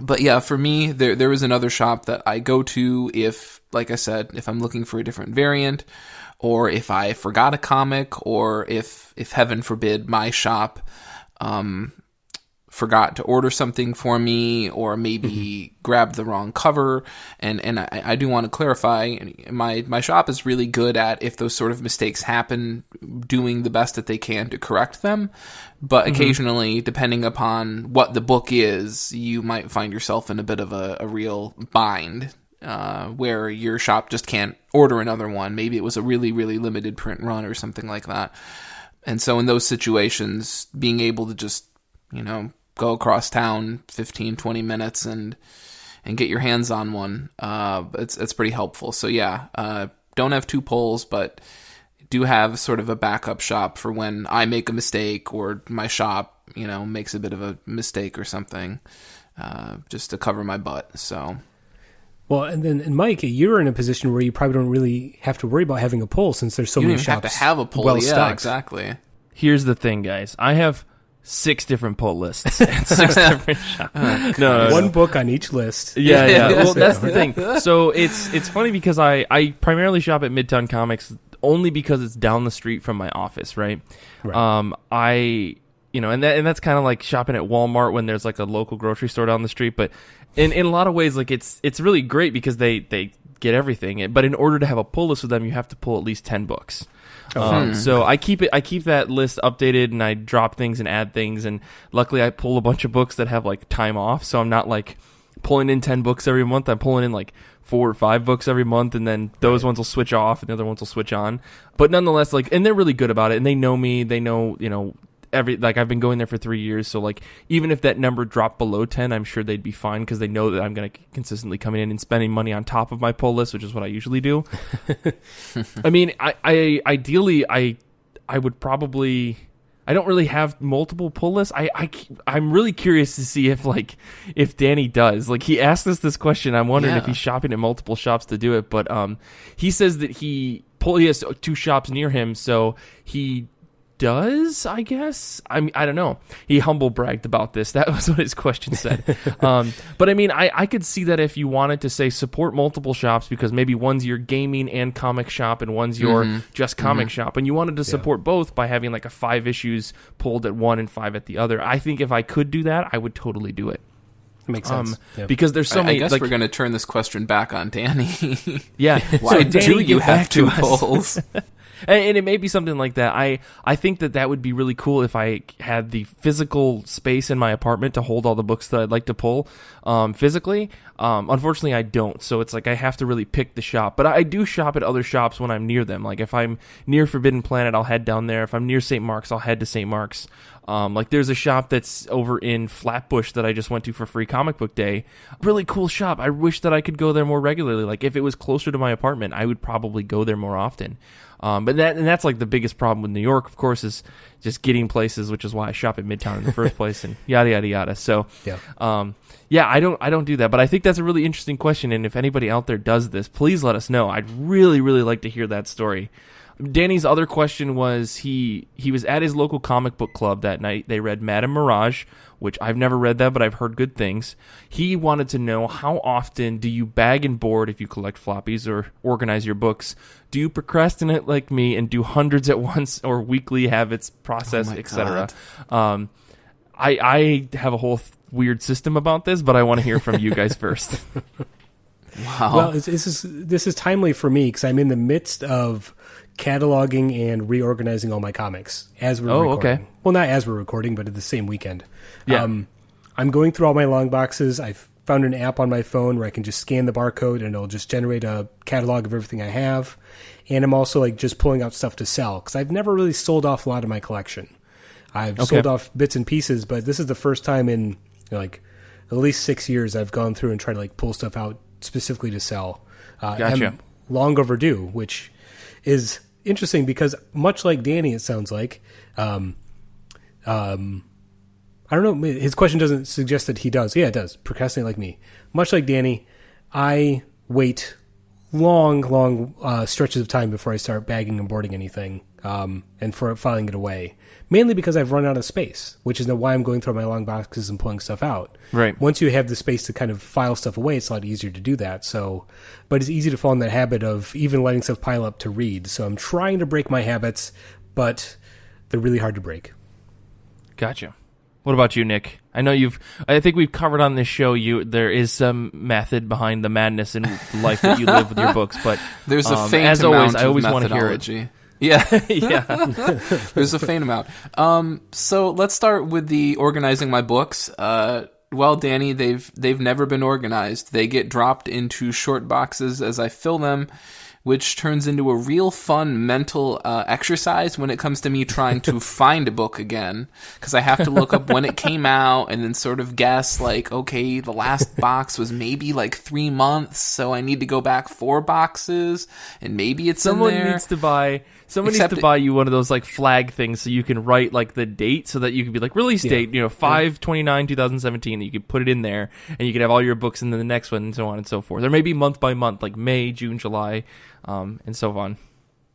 But yeah, for me, there is another shop that I go to if, like I said, if I'm looking for a different variant, or if I forgot a comic, or if heaven forbid my shop forgot to order something for me, or maybe grabbed the wrong cover. And I do want to clarify, my shop is really good at, if those sort of mistakes happen, doing the best that they can to correct them. But occasionally, depending upon what the book is, you might find yourself in a bit of a real bind, where your shop just can't order another one. Maybe it was a really, really limited print run or something like that. And so in those situations, being able to just, go across town 15, 20 minutes and get your hands on one, it's pretty helpful. So yeah, don't have two pulls, but do have sort of a backup shop for when I make a mistake, or my shop, makes a bit of a mistake or something, just to cover my butt. So, Well, and Mike, you're in a position where you probably don't really have to worry about having a pull since there's so many shops. You don't have to have a pull. Yeah, exactly. Here's the thing, guys. I have 6 different pull lists and 6 different shops. One book on each list. Yeah. Well, that's the thing. So it's funny because I primarily shop at Midtown Comics only because it's down the street from my office, right? And that's kind of like shopping at Walmart when there's like a local grocery store down the street. But in a lot of ways, like it's really great because they get everything. But in order to have a pull list with them, you have to pull at least 10 books. So I keep that list updated, and I drop things and add things. And luckily, I pull a bunch of books that have like time off, so I'm not like pulling in 10 books every month. I'm pulling in like 4 or 5 books every month, and then those ones will switch off, and the other ones will switch on. But nonetheless, like, and they're really good about it, and they know me. They know, I've been going there for 3 years, so like even if that number dropped below 10, I'm sure they'd be fine because they know that I'm going to consistently come in and spending money on top of my pull list, which is what I usually do. I mean, I ideally I would probably, I don't really have multiple pull lists. I'm really curious to see if Danny does. Like, he asked us this question. I'm wondering if he's shopping at multiple shops to do it, but he says that he has 2 shops near him, so he does, I guess. I mean, I don't know. He humble bragged about this. That was what his question said. But I mean, I could see that if you wanted to say support multiple shops, because maybe one's your gaming and comic shop and one's your just comic shop, and you wanted to support both by having like a 5 issues pulled at one and 5 at the other. I think if I could do that, I would totally do it. Makes sense. Because there's so many. I guess we're going to turn this question back on Danny. Yeah. Why do you have 2 pulls? And it may be something like that. I think that would be really cool if I had the physical space in my apartment to hold all the books that I'd like to pull physically. Unfortunately, I don't. So it's like I have to really pick the shop. But I do shop at other shops when I'm near them. Like if I'm near Forbidden Planet, I'll head down there. If I'm near St. Mark's, I'll head to St. Mark's. Like there's a shop that's over in Flatbush that I just went to for Free Comic Book Day. Really cool shop. I wish that I could go there more regularly. Like if it was closer to my apartment, I would probably go there more often. But that's like the biggest problem with New York, of course, is just getting places, which is why I shop at Midtown in the first place, and yada yada yada. So, I don't do that, but I think that's a really interesting question. And if anybody out there does this, please let us know. I'd really, really like to hear that story. Danny's other question was he was at his local comic book club that night. They read Madame Mirage, which I've never read that, but I've heard good things. He wanted to know, how often do you bag and board if you collect floppies or organize your books? Do you procrastinate like me and do hundreds at once, or weekly habits, process, etc.? I have a whole weird system about this, but I want to hear from you guys first. Wow. Well, this is timely for me because I'm in the midst of cataloging and reorganizing all my comics as we're recording. Okay. Well, not as we're recording, but at the same weekend. Yeah. I'm going through all my long boxes. I've found an app on my phone where I can just scan the barcode and it'll just generate a catalog of everything I have. And I'm also like just pulling out stuff to sell because I've never really sold off a lot of my collection. I've sold off bits and pieces, but this is the first time in like at least 6 years I've gone through and tried to like pull stuff out specifically to sell. Gotcha. I'm long overdue, which is interesting because much like Danny, it sounds like, I don't know, his question doesn't suggest that he does. Yeah, it does. Procrastinate like me. Much like Danny, I wait long stretches of time before I start bagging and boarding anything, and for filing it away. Mainly because I've run out of space, which is why I'm going through my long boxes and pulling stuff out. Right. Once you have the space to kind of file stuff away, it's a lot easier to do that. So, but it's easy to fall in that habit of even letting stuff pile up to read. So I'm trying to break my habits, but they're really hard to break. Gotcha. What about you, Nick? I think we've covered on this show, there is some method behind the madness in life that you live with your books, but there's a faint as amount always, I always want to hear it. Yeah. Yeah. There's a faint amount. So let's start with the organizing my books. Well, Danny, they've never been organized. They get dropped into short boxes as I fill them, which turns into a real fun mental exercise when it comes to me trying to find a book again, because I have to look up when it came out and then sort of guess, like, okay, the last box was maybe like 3 months, so I need to go back 4 boxes, and maybe it's in there. Someone needs to buy you one of those like flag things so you can write like the date, so that you can be like release date, 5/29/2017, and you can put it in there, and you can have all your books in the next one, and so on and so forth. There may be month by month, like May, June, July, and so on.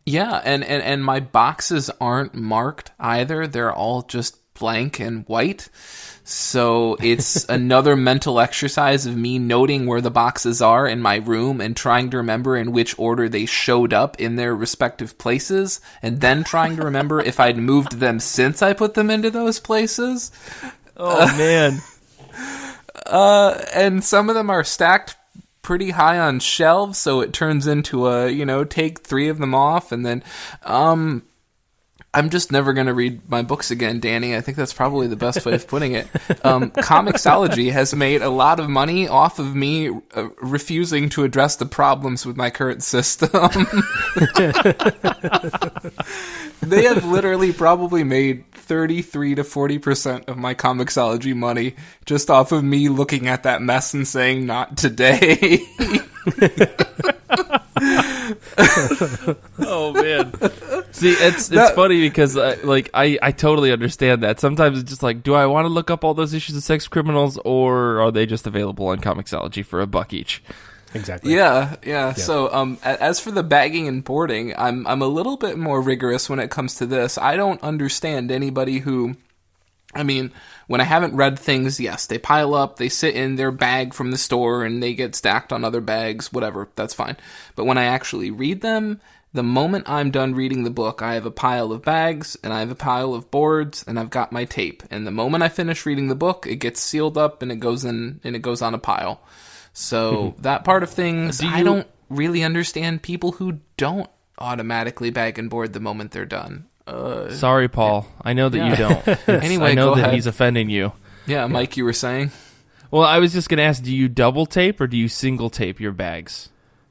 Yeah, and my boxes aren't marked either. They're all just blank and white. So it's another mental exercise of me noting where the boxes are in my room and trying to remember in which order they showed up in their respective places, and then trying to remember if I'd moved them since I put them into those places. Oh, man. And some of them are stacked pretty high on shelves, so it turns into take 3 of them off, and then I'm just never going to read my books again, Danny. I think that's probably the best way of putting it. Comixology has made a lot of money off of me refusing to address the problems with my current system. They have literally probably made 33 to 40% of my Comixology money just off of me looking at that mess and saying, not today. Oh, man. See, it's funny because I totally understand that. Sometimes it's just like, do I want to look up all those issues of Sex Criminals, or are they just available on Comixology for $1 each? Exactly. Yeah. So, as for the bagging and boarding, I'm a little bit more rigorous when it comes to this. I don't understand anybody who, when I haven't read things, yes, they pile up, they sit in their bag from the store, and they get stacked on other bags, whatever, that's fine. But when I actually read them, the moment I'm done reading the book, I have a pile of bags, and I have a pile of boards, and I've got my tape. And the moment I finish reading the book, it gets sealed up, and it goes on a pile. So that part of things, I don't really understand people who don't automatically bag and board the moment they're done. Sorry, Paul. I know that you don't. Anyway, I know go that ahead. He's offending you. Yeah, Mike, you were saying? Well, I was just going to ask, do you double tape or do you single tape your bags?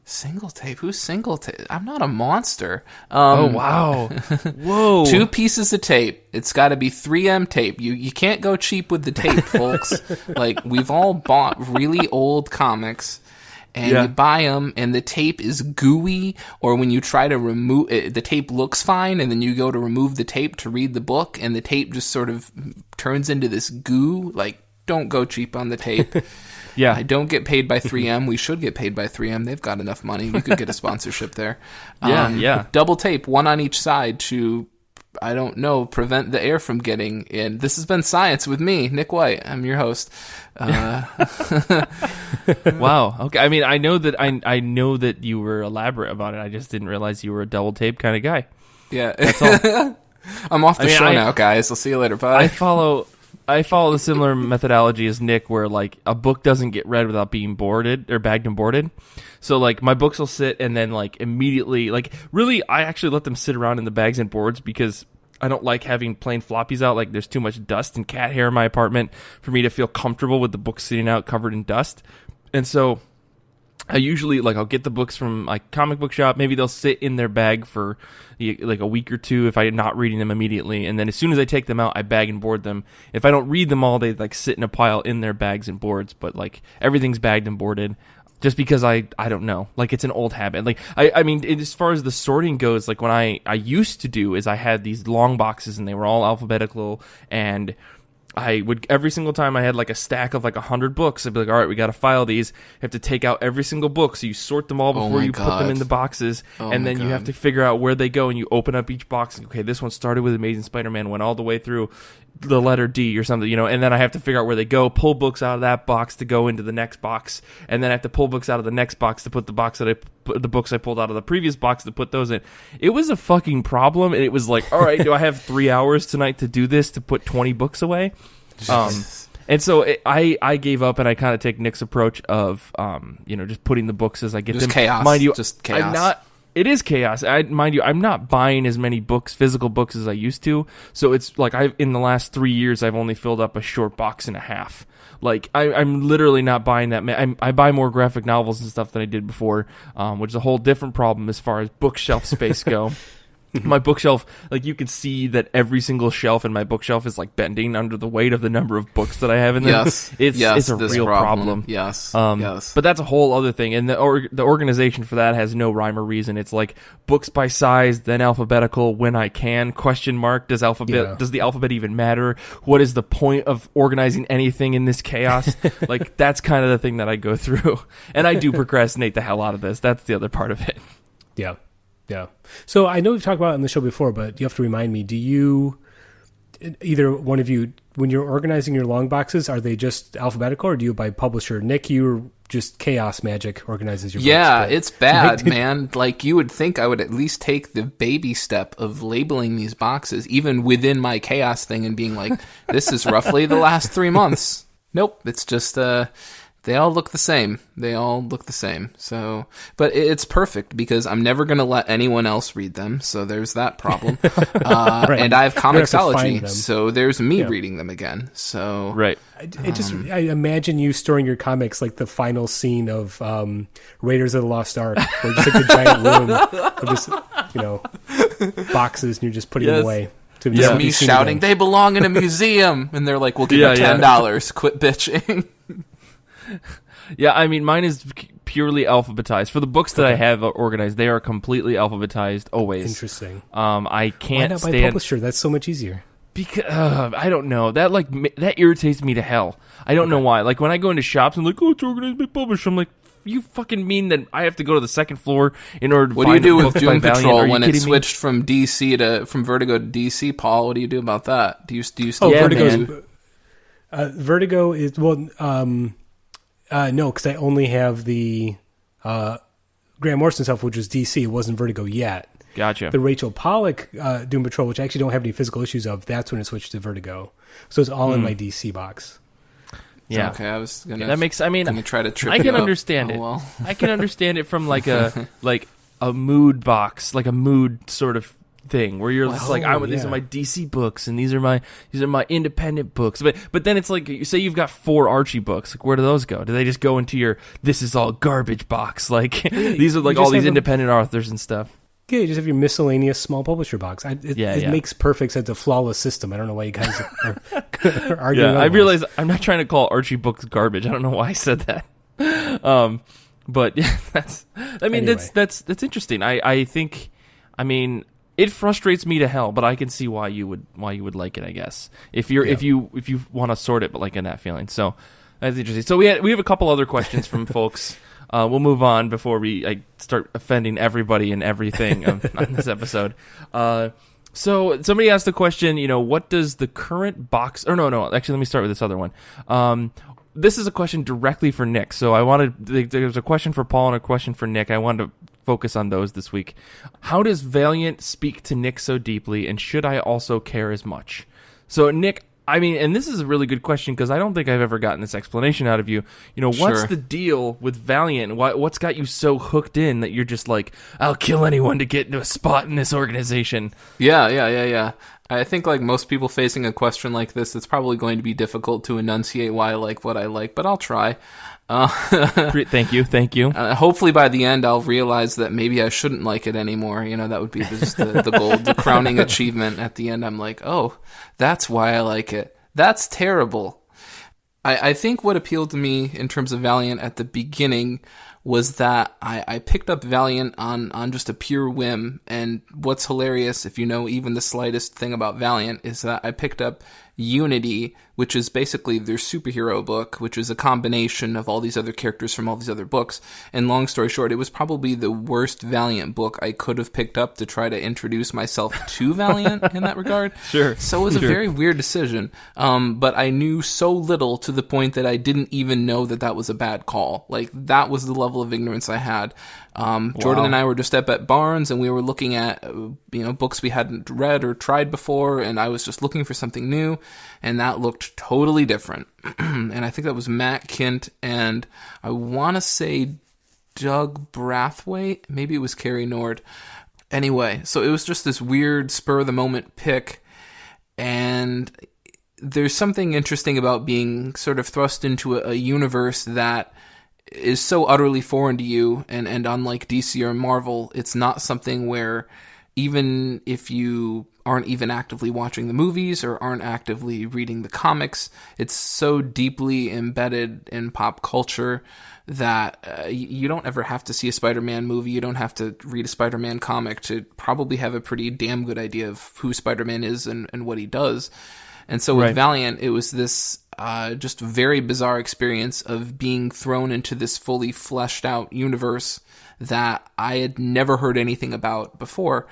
Single tape? Who's single tape? I'm not a monster. Oh, wow. Whoa. 2 pieces of tape. It's got to be 3M tape. You can't go cheap with the tape, folks. Like, we've all bought really old comics, and you buy them, and the tape is gooey, or when you try to remove it, the tape looks fine, and then you go to remove the tape to read the book, and the tape just sort of turns into this goo. Like, don't go cheap on the tape. Yeah. I don't get paid by 3M. We should get paid by 3M. They've got enough money. We could get a sponsorship there. Yeah. Double tape, 1 on each side to, I don't know, prevent the air from getting in. This has been Science with me, Nick White. I'm your host. Wow. Okay. I know that you were elaborate about it. I just didn't realize you were a double tape kind of guy. Yeah. That's all. I'm off the show now, guys. I'll see you later. Bye. I follow the similar methodology as Nick, where like a book doesn't get read without being boarded or bagged and boarded. So like my books will sit, and then like immediately, like really, I actually let them sit around in the bags and boards because I don't like having plain floppies out. Like there's too much dust and cat hair in my apartment for me to feel comfortable with the books sitting out covered in dust. And so I usually, like, I'll get the books from my comic book shop. Maybe they'll sit in their bag for like a week or two if I'm not reading them immediately. And then as soon as I take them out, I bag and board them. If I don't read them all, they like sit in a pile in their bags and boards. But like everything's bagged and boarded just because I don't know. Like it's an old habit. Like I mean, as far as the sorting goes, like when I used to do is I had these long boxes and they were all alphabetical, and I would, every single time I had like a stack of like 100 books, I'd be like, all right, we got to file these. You have to take out every single book. So you sort them all before you put them in the boxes. And then you have to figure out where they go, and you open up each box. And, okay, this one started with Amazing Spider-Man, went all the way through the letter D or something, you know, and then I have to figure out where they go, pull books out of that box to go into the next box. And then I have to pull books out of the next box to put the books I pulled out of the previous box to put those in. It was a fucking problem. And it was like, all right, do I have 3 hours tonight to do this, to put 20 books away? And so I gave up, and I kind of take Nick's approach of, just putting the books as I get them. Chaos. Mind you, just chaos. It is chaos. Mind you, I'm not buying as many physical books as I used to. So it's like in the last 3 years, I've only filled up a short box and a half. Like I'm literally not buying that. I buy more graphic novels and stuff than I did before, which is a whole different problem as far as bookshelf space go. My bookshelf, like you can see that every single shelf in my bookshelf is like bending under the weight of the number of books that I have in there. Yes, it's a real problem. Yes, But that's a whole other thing, and the organization for that has no rhyme or reason. It's like books by size, then alphabetical. When I can ? Does the alphabet even matter? What is the point of organizing anything in this chaos? Like that's kind of the thing that I go through, and I do procrastinate the hell out of this. That's the other part of it. Yeah. Yeah. So I know we've talked about it on the show before, but you have to remind me, do you, either one of you, when you're organizing your long boxes, are they just alphabetical or do you by publisher? Nick, you're just chaos magic organizes your books. Yeah, it's bad, man. Like you would think I would at least take the baby step of labeling these boxes, even within my chaos thing and being like, this is roughly the last 3 months. Nope. It's just, they all look the same. So, but it's perfect because I'm never going to let anyone else read them. So there's that problem. Right. And I have Comixology, so there's me reading them again. So right. I imagine you storing your comics like the final scene of Raiders of the Lost Ark, where just like a giant room of just boxes, and you're just putting them away. Yeah, me shouting, "They belong in a museum," and they're like, "We'll give you $10. Quit bitching." Yeah, I mean, mine is purely alphabetized. For the books that I have organized, they are completely alphabetized always. Interesting. I can't stand... Why not by publisher? That's so much easier. Because I don't know. That irritates me to hell. I don't know why. Like, when I go into shops, I'm like, oh, it's organized by publisher. I'm like, you fucking mean that I have to go to the second floor in order to find a book by Valiant? What do you do with Doom Patrol when it switched from Vertigo to DC, Paul? What do you do about that? Do you still... Vertigo is... no, because I only have the Grant Morrison stuff, which was DC. It wasn't Vertigo yet. Gotcha. The Rachel Pollack Doom Patrol, which I actually don't have any physical issues of, that's when it switched to Vertigo. So it's all in my DC box. Yeah. Okay, I was gonna. That makes. I mean, try to trip I can you understand up. it. Oh, well. I can understand it from like a mood box, like a mood sort of thing, where you're just these are my DC books and these are my independent books. But then it's like, you say you've got 4 Archie books. Like, where do those go? Do they just go into your this is all garbage box? Like these are like all these independent authors and stuff. Yeah, you just have your miscellaneous small publisher box. It makes perfect sense. A flawless system. I don't know why you guys are arguing. Yeah, I realize I'm not trying to call Archie books garbage. I don't know why I said that. But yeah, that's interesting. I think, I mean, it frustrates me to hell, but I can see why you would like it, I guess. If you want to sort it, but like in that feeling. So that's interesting. So we have a couple other questions from folks. We'll move on before I start offending everybody and everything on this episode. So somebody asked the question, what does the current box... Or no, actually, let me start with this other one. This is a question directly for Nick. So there's a question for Paul and a question for Nick. I wanted to focus on those this week. How does Valiant speak to Nick so deeply, and should I also care as much? So, Nick... I mean, and this is a really good question because I don't think I've ever gotten this explanation out of you. What's the deal with Valiant? What's got you so hooked in that you're just like, I'll kill anyone to get into a spot in this organization? Yeah. I think like most people facing a question like this, it's probably going to be difficult to enunciate why I like what I like, but I'll try. Thank you. Hopefully by the end I'll realize that maybe I shouldn't like it anymore. That would be just the goal, the crowning achievement. At the end I'm like, oh, that's why I like it. That's terrible. I think what appealed to me in terms of Valiant at the beginning was that I picked up Valiant on just a pure whim. And what's hilarious, if you know even the slightest thing about Valiant, is that I picked up Unity, which is basically their superhero book, which is a combination of all these other characters from all these other books. And long story short, it was probably the worst Valiant book I could have picked up to try to introduce myself to Valiant in that regard. Sure. So it was a very weird decision. But I knew so little to the point that I didn't even know that was a bad call. Like, that was the level of ignorance I had. Jordan and I were just up at Barnes and we were looking at books we hadn't read or tried before, and I was just looking for something new, and that looked totally different. And I think that was Matt Kint and I want to say Doug Brathwaite. Maybe it was Carrie Nord. Anyway, so it was just this weird spur-of-the-moment pick, and there's something interesting about being sort of thrust into a universe that is so utterly foreign to you, and unlike DC or Marvel, it's not something where even if you aren't even actively watching the movies or aren't actively reading the comics, it's so deeply embedded in pop culture that you don't ever have to see a Spider-Man movie. You don't have to read a Spider-Man comic to probably have a pretty damn good idea of who Spider-Man is and what he does. And so with Valiant, it was this just very bizarre experience of being thrown into this fully fleshed out universe that I had never heard anything about before.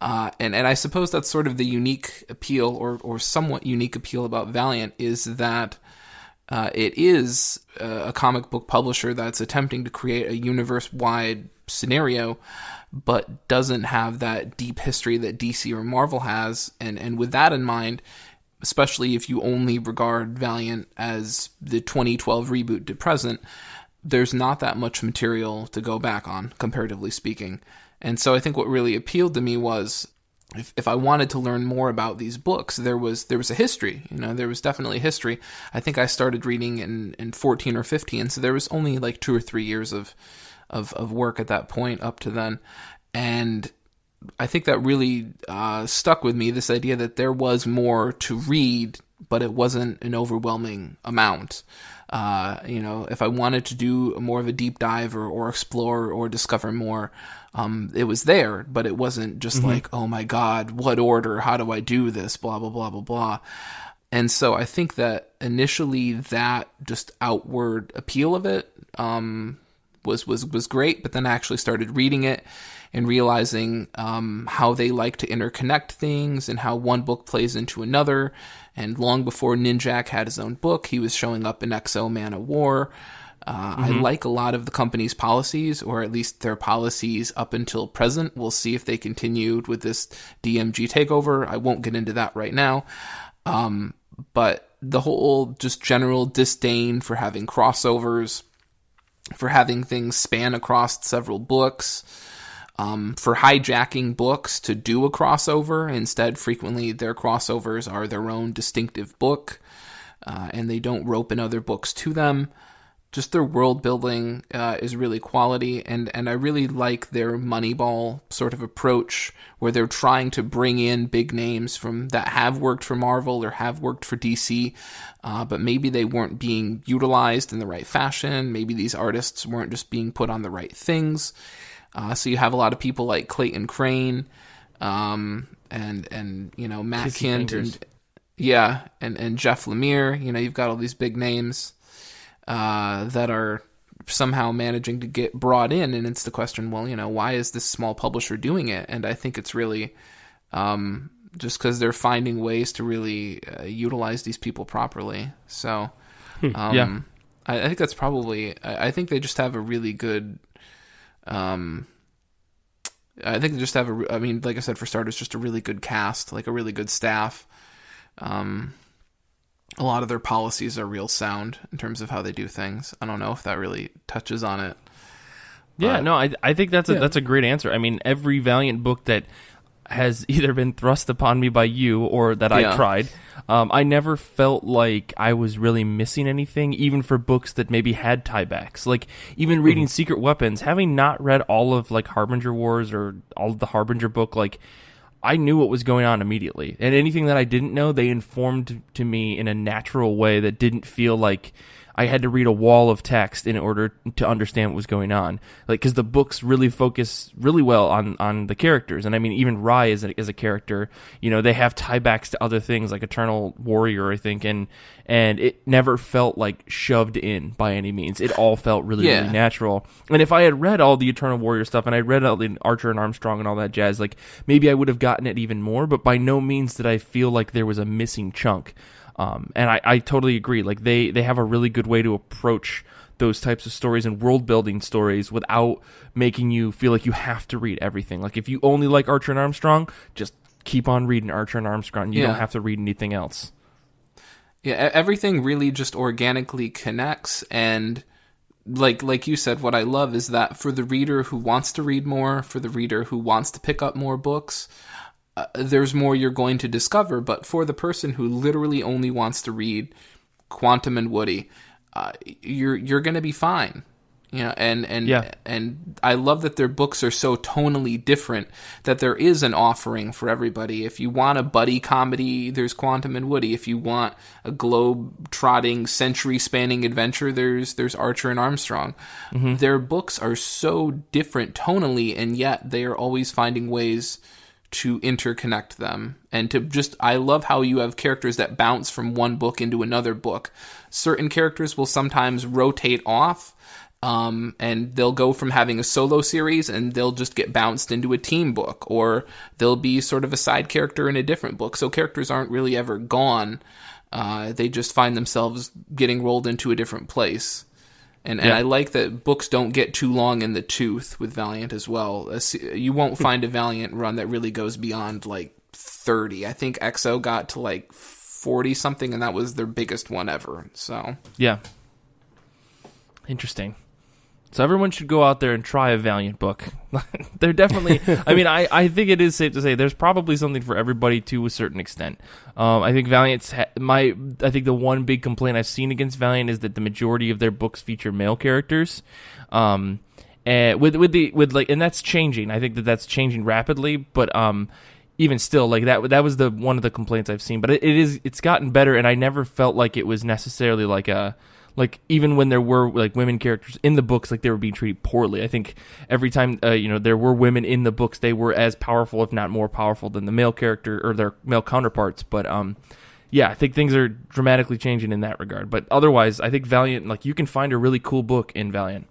And I suppose that's sort of the unique appeal or somewhat unique appeal about Valiant, is that it is a comic book publisher that's attempting to create a universe-wide scenario, but doesn't have that deep history that DC or Marvel has. And with that in mind, especially if you only regard Valiant as the 2012 reboot to present, there's not that much material to go back on, comparatively speaking. And so I think what really appealed to me was, if I wanted to learn more about these books, there was a history. There was definitely a history. I think I started reading in 14 or 15, so there was only like 2 or 3 years of work at that point up to then. And I think that really stuck with me, this idea that there was more to read, but it wasn't an overwhelming amount. If I wanted to do more of a deep dive or explore or discover more, it was there, but it wasn't just like, oh my God, what order? How do I do this? Blah, blah, blah, blah, blah. And so I think that initially that just outward appeal of it was great, but then I actually started reading it and realizing how they like to interconnect things and how one book plays into another. And long before Ninjak had his own book, he was showing up in XO Man of War. I like a lot of the company's policies, or at least their policies up until present. We'll see if they continued with this DMG takeover. I won't get into that right now. But the whole just general disdain for having crossovers, for having things span across several books, for hijacking books to do a crossover. Instead, frequently their crossovers are their own distinctive book, and they don't rope in other books to them. Just their world building is really quality, and I really like their Moneyball sort of approach, where they're trying to bring in big names that have worked for Marvel or have worked for DC, but maybe they weren't being utilized in the right fashion. Maybe these artists weren't just being put on the right things. So you have a lot of people like Clayton Crane, and Matt Kindt, and Jeff Lemire. You've got all these big names that are somehow managing to get brought in, and it's the question, well, why is this small publisher doing it? And I think it's really just because they're finding ways to really utilize these people properly. So I think that's probably, I think they just have a really good, I think they just have like I said, for starters, just a really good cast, like a really good staff. A lot of their policies are real sound in terms of how they do things. I don't know if that really touches on it. Yeah, no, I think that's a great answer. I mean, every Valiant book that has either been thrust upon me by you or that I tried, I never felt like I was really missing anything, even for books that maybe had tiebacks. Like, even reading Secret Weapons, having not read all of, like, Harbinger Wars or all of the Harbinger book, like, I knew what was going on immediately. And anything that I didn't know, they informed to me in a natural way that didn't feel like I had to read a wall of text in order to understand what was going on. Like, because the books really focus really well on the characters. And I mean, even Rai is a character, they have tiebacks to other things like Eternal Warrior, I think. And it never felt like shoved in by any means. It all felt really, really natural. And if I had read all the Eternal Warrior stuff and I read all the Archer and Armstrong and all that jazz, like, maybe I would have gotten it even more. But by no means did I feel like there was a missing chunk. And I totally agree. Like, they have a really good way to approach those types of stories and world-building stories without making you feel like you have to read everything. Like, if you only like Archer and Armstrong, just keep on reading Archer and Armstrong. You don't have to read anything else. Yeah, everything really just organically connects, and like you said, what I love is that for the reader who wants to read more, for the reader who wants to pick up more books, there's more you're going to discover. But for the person who literally only wants to read Quantum and Woody, you're going to be fine. You know, and I love that their books are so tonally different that there is an offering for everybody. If you want a buddy comedy, there's Quantum and Woody. If you want a globe-trotting, century-spanning adventure, there's Archer and Armstrong. Mm-hmm. Their books are so different tonally, and yet they are always finding ways to interconnect them. And I love how you have characters that bounce from one book into another book. Certain characters will sometimes rotate off, and they'll go from having a solo series and they'll just get bounced into a team book, or they'll be sort of a side character in a different book. So characters aren't really ever gone. They just find themselves getting rolled into a different place. And I like that books don't get too long in the tooth with Valiant as well. You won't find a Valiant run that really goes beyond like 30. I think XO got to like 40 something, and that was their biggest one ever. So yeah, interesting. So everyone should go out there and try a Valiant book. They're definitely, I mean, I think it is safe to say there's probably something for everybody to a certain extent. I think Valiant's, I think the one big complaint I've seen against Valiant is that the majority of their books feature male characters. And and that's changing. I think that's changing rapidly, but, even still, like that was one of the complaints I've seen, but it's gotten better, and I never felt like it was necessarily like even when there were like women characters in the books, like they were being treated poorly. I think every time there were women in the books, they were as powerful, if not more powerful, than the male character or their male counterparts. But I think things are dramatically changing in that regard. But otherwise, I think Valiant, like you can find a really cool book in Valiant.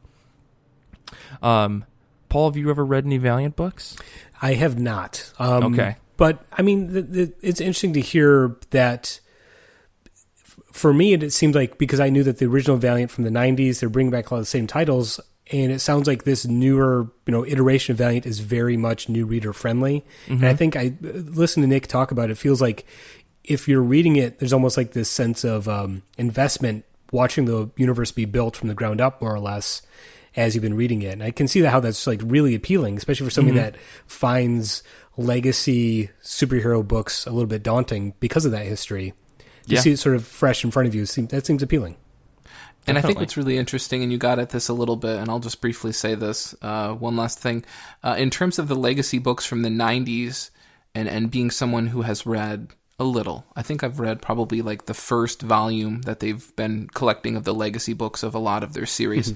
Paul, have you ever read any Valiant books? I have not. Okay, but I mean, it's interesting to hear that. For me, it seemed like, because I knew that the original Valiant from the 90s, they're bringing back a lot of the same titles, and it sounds like this newer, iteration of Valiant is very much new reader friendly. Mm-hmm. And I think I listened to Nick talk about it. It feels like if you're reading it, there's almost like this sense of investment, watching the universe be built from the ground up, more or less, as you've been reading it. And I can see how that's like really appealing, especially for somebody that finds legacy superhero books a little bit daunting because of that history. You see it sort of fresh in front of you. That seems appealing. And I think what's really interesting, and you got at this a little bit, and I'll just briefly say this, one last thing. In terms of the legacy books from the 90s, and being someone who has read a little, I think I've read probably like the first volume that they've been collecting of the legacy books of a lot of their series.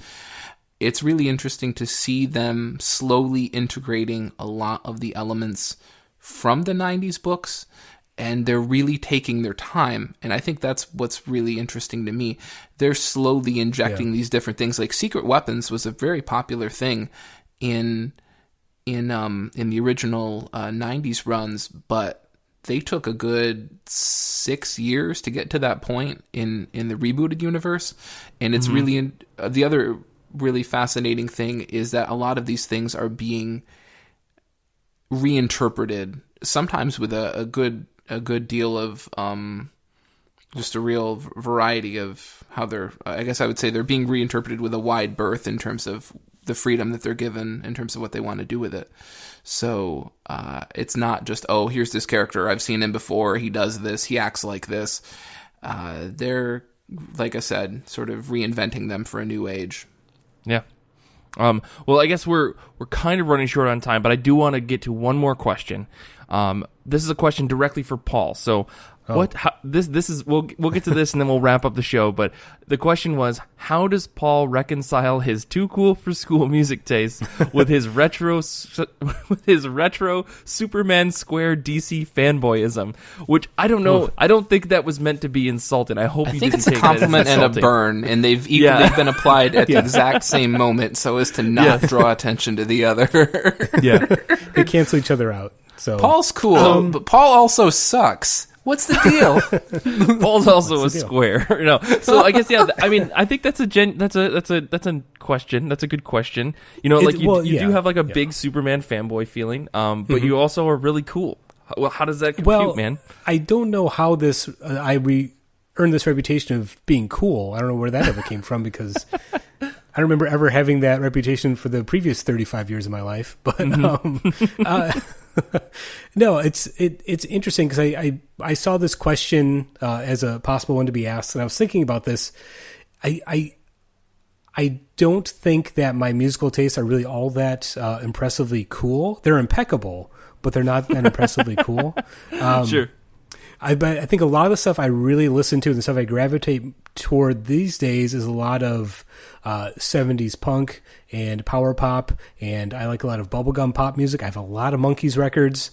It's really interesting to see them slowly integrating a lot of the elements from the 90s books, and they're really taking their time. And I think that's what's really interesting to me. They're slowly injecting these different things. Like Secret Weapons was a very popular thing in the original 90s runs, but they took a good 6 years to get to that point in the rebooted universe. And it's really the other really fascinating thing is that a lot of these things are being reinterpreted, sometimes with a good deal of just a real variety of how they're, I guess I would say they're being reinterpreted with a wide berth in terms of the freedom that they're given in terms of what they want to do with it. So it's not just, oh, here's this character, I've seen him before, he does this, he acts like this. They're, like I said, sort of reinventing them for a new age. Yeah. Well, I guess we're kind of running short on time, but I do want to get to one more question. This is a question directly for Paul. So, this is we'll get to this and then we'll wrap up the show. But the question was, how does Paul reconcile his too cool for school music taste with his retro Superman Square DC fanboyism? Which I don't know. I don't think that was meant to be insulted. I hope you didn't take it as insulting. I think it's a compliment and a burn, and they've equally been applied at the exact same moment, so as to not draw attention to the other. They cancel each other out. So Paul's cool, but Paul also sucks. What's the deal? Paul's also a square. No, so I guess I mean, I think that's a question. That's a good question. You know, like you do have like a big Superman fanboy feeling, but you also are really cool. Well, how does that compute, man? I don't know how this earned this reputation of being cool. I don't know where that ever came from because. don't remember ever having that reputation for the previous 35 years of my life, but no, it's interesting because I saw this question as a possible one to be asked, and I was thinking about this. I don't think that my musical tastes are really all that impressively cool. They're impeccable, but they're not that impressively cool. Sure. I think a lot of the stuff I really listen to and the stuff I gravitate toward these days is a lot of 70s punk and power pop, and I like a lot of bubblegum pop music. I have a lot of Monkees records.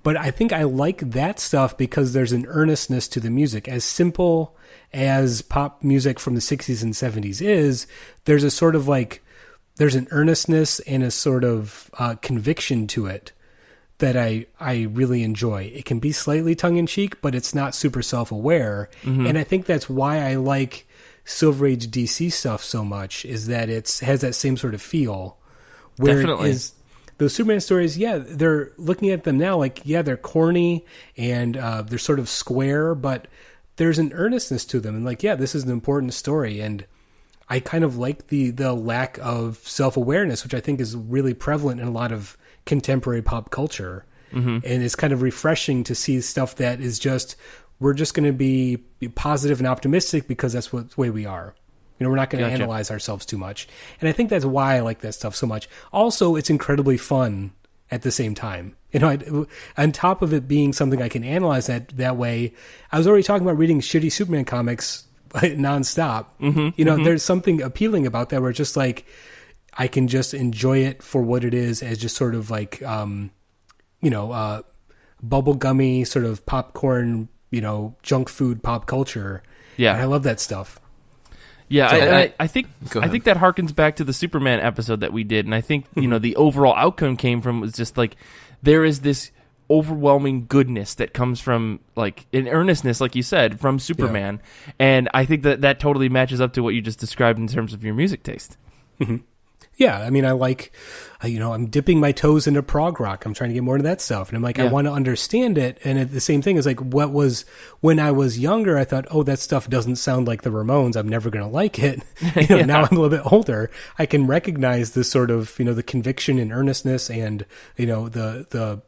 But I think I like that stuff because there's an earnestness to the music. As simple as pop music from the 60s and 70s is, there's a sort of like, there's an earnestness and a sort of conviction to it that I really enjoy. It can be slightly tongue-in-cheek, but it's not super self-aware. And I think that's why I like Silver Age DC stuff so much, is that it has that same sort of feel. Where Definitely. It is, those Superman stories, yeah, they're looking at them now like, yeah, they're corny and they're sort of square, but there's an earnestness to them. And like, yeah, this is an important story. And I kind of like the lack of self-awareness, which I think is really prevalent in a lot of contemporary pop culture. And it's kind of refreshing to see stuff that is just, we're just going to be positive and optimistic because that's the way we are. You know, we're not going to analyze ourselves too much. And I think that's why I like that stuff so much. Also, it's incredibly fun at the same time. You know, on top of it being something I can analyze that way, I was already talking about reading shitty Superman comics nonstop. You know, there's something appealing about that where it's just like, I can just enjoy it for what it is, as just sort of like, bubblegummy sort of popcorn, junk food pop culture. Yeah. And I love that stuff. Yeah, So I think that harkens back to the Superman episode that we did, and I think the overall outcome came from was just like there is this overwhelming goodness that comes from like an earnestness, like you said, from Superman, and I think that totally matches up to what you just described in terms of your music taste. Yeah, I mean, I like, I'm dipping my toes into prog rock. I'm trying to get more into that stuff. And I'm like, I want to understand it. And the same thing is like, when I was younger, I thought, oh, that stuff doesn't sound like the Ramones. I'm never going to like it. Now I'm a little bit older. I can recognize this sort of, the conviction and earnestness and, the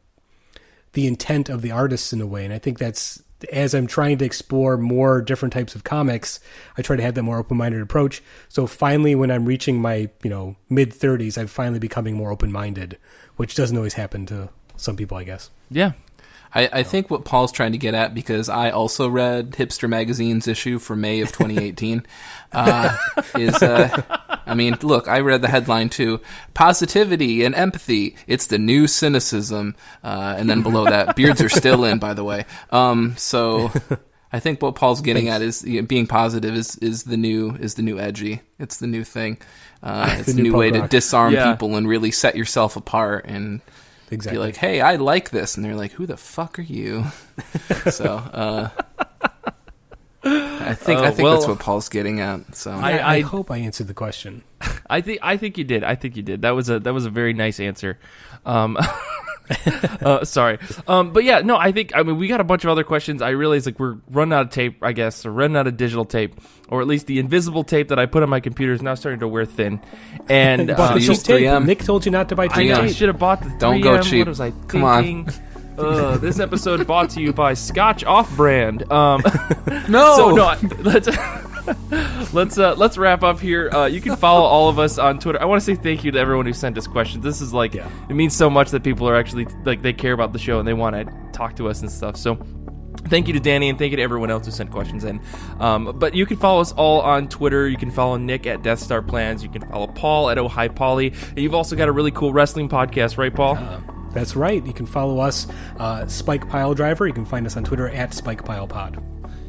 intent of the artists in a way. And I think that's, as I'm trying to explore more different types of comics, I try to have that more open-minded approach. So finally, when I'm reaching my, mid-30s, I'm finally becoming more open-minded, which doesn't always happen to some people, I guess. Yeah. I think what Paul's trying to get at, because I also read Hipster Magazine's issue for May of 2018, look, I read the headline too. Positivity and empathy, it's the new cynicism. And then below that, beards are still in, by the way. So I think what Paul's getting at is being positive is the new edgy. It's the new thing. It's a new way to disarm people and really set yourself apart and be like, hey, I like this. And they're like, who the fuck are you? So I think that's what Paul's getting at. So I hope I answered the question. I think you did. That was a very nice answer. Sorry. But yeah, no, I mean, we got a bunch of other questions. I realize like we're running out of tape, I guess, or running out of digital tape, or at least the invisible tape that I put on my computer is now starting to wear thin. And use 3M. Nick told you not to buy 3M. I know, I should have bought the 3M. Don't go cheap. What was I thinking? Come on. This episode brought to you by Scotch Off-Brand. No. So no, let's wrap up here. You can follow all of us on Twitter. I want to say thank you to everyone who sent us questions. This is like, it means so much that people are actually like, they care about the show and they want to talk to us and stuff. So thank you to Danny and thank you to everyone else who sent questions in. But you can follow us all on Twitter. You can follow Nick at Death Star Plans. You can follow Paul at Oh Hi Polly. And you've also got a really cool wrestling podcast, right, Paul? That's right. You can follow us, Spike Pile Driver. You can find us on Twitter at Spike Pile Pod.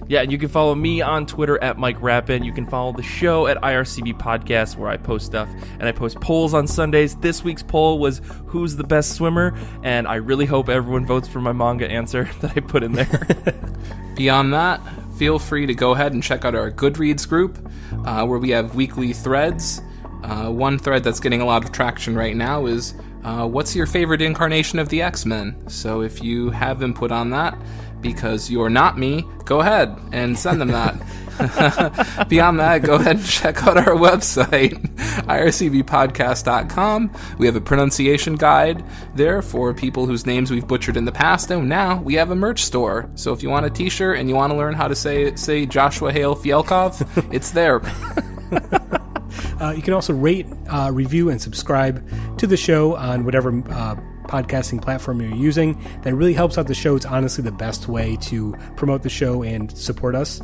Yeah, and you can follow me on Twitter at Mike Rapin. You can follow the show at IRCB Podcast, where I post stuff, and I post polls on Sundays. This week's poll was, who's the best swimmer? And I really hope everyone votes for my manga answer that I put in there. Beyond that, feel free to go ahead and check out our Goodreads group, where we have weekly threads. One thread that's getting a lot of traction right now is what's your favorite incarnation of the X-Men? So if you have input on that, because you're not me, go ahead and send them that. Beyond that, go ahead and check out our website, ircbpodcast.com. We have a pronunciation guide there for people whose names we've butchered in the past, and now we have a merch store. So if you want a t-shirt and you want to learn how to say Joshua Hale Fielkov, it's there. You can also rate, review, and subscribe to the show on whatever podcasting platform you're using. That really helps out the show. It's honestly the best way to promote the show and support us.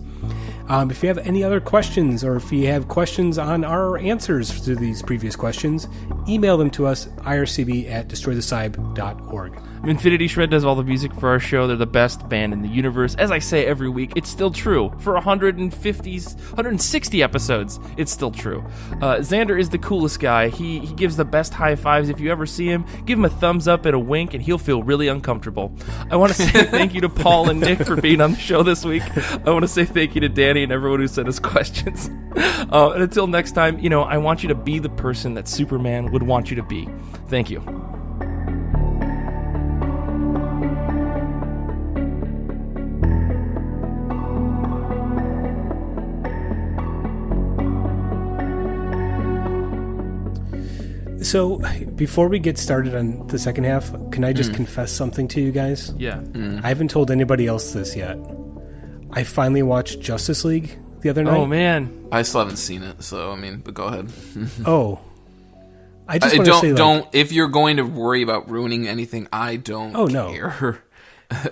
If you have any other questions, or if you have questions on our answers to these previous questions, email them to us, ircb@destroythecybe.org. Infinity Shred does all the music for our show. They're the best band in the universe. As I say every week, it's still true. For 160 episodes, it's still true. Zander is the coolest guy. He gives the best high fives. If you ever see him, give him a thumbs up and a wink, and he'll feel really uncomfortable. I want to say thank you to Paul and Nick for being on the show this week. I want to say thank you to Danny and everyone who sent us questions. And until next time, I want you to be the person that Superman would want you to be. Thank you. So, before we get started on the second half, can I just confess something to you guys? Yeah. I haven't told anybody else this yet. I finally watched Justice League the other night. Oh, man. I still haven't seen it, so, but go ahead. Oh. I just want to say, if you're going to worry about ruining anything, I don't care.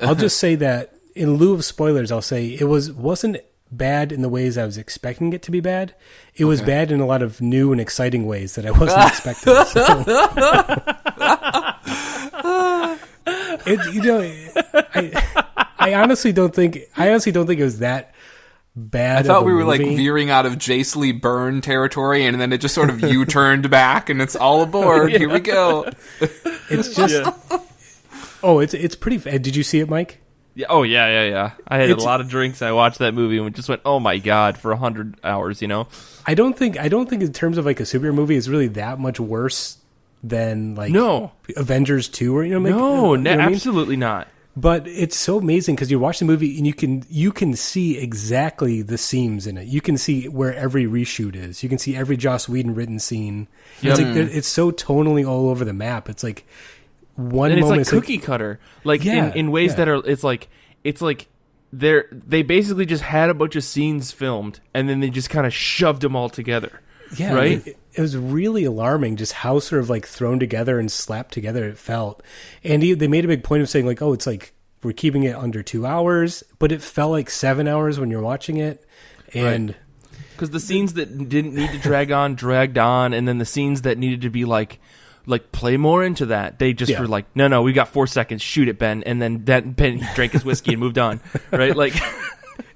I'll just say that, in lieu of spoilers, I'll say it wasn't bad in the ways I was expecting it to be bad. It was bad in a lot of new and exciting ways that I wasn't expecting. I honestly don't think it was that bad. I thought we were veering out of Jace Lee Byrne territory, and then it just sort of U-turned back, and it's all aboard. Yeah. Here we go. It's just it's pretty. Did you see it, Mike? Yeah. Oh, yeah. I had a lot of drinks. I watched that movie and just went, "Oh my god!" for 100 hours. I don't think in terms of a superhero movie, it's really that much worse than Avengers 2 or absolutely not. But it's so amazing because you watch the movie and you can see exactly the seams in it. You can see where every reshoot is. You can see every Joss Whedon written scene. Yep. It's so tonally all over the map. It's like. It's cookie cutter, in ways that are it's like they basically just had a bunch of scenes filmed and then they just kind of shoved them all together. Yeah, right. It was really alarming just how sort of thrown together and slapped together it felt. And they made a big point of saying it's we're keeping it under 2 hours, but it felt like 7 hours when you're watching it, and because the scenes that didn't need to dragged on, and then the scenes that needed to be play more into that. They just were like, no, we got 4 seconds. Shoot it, Ben. And then Ben drank his whiskey and moved on. Right?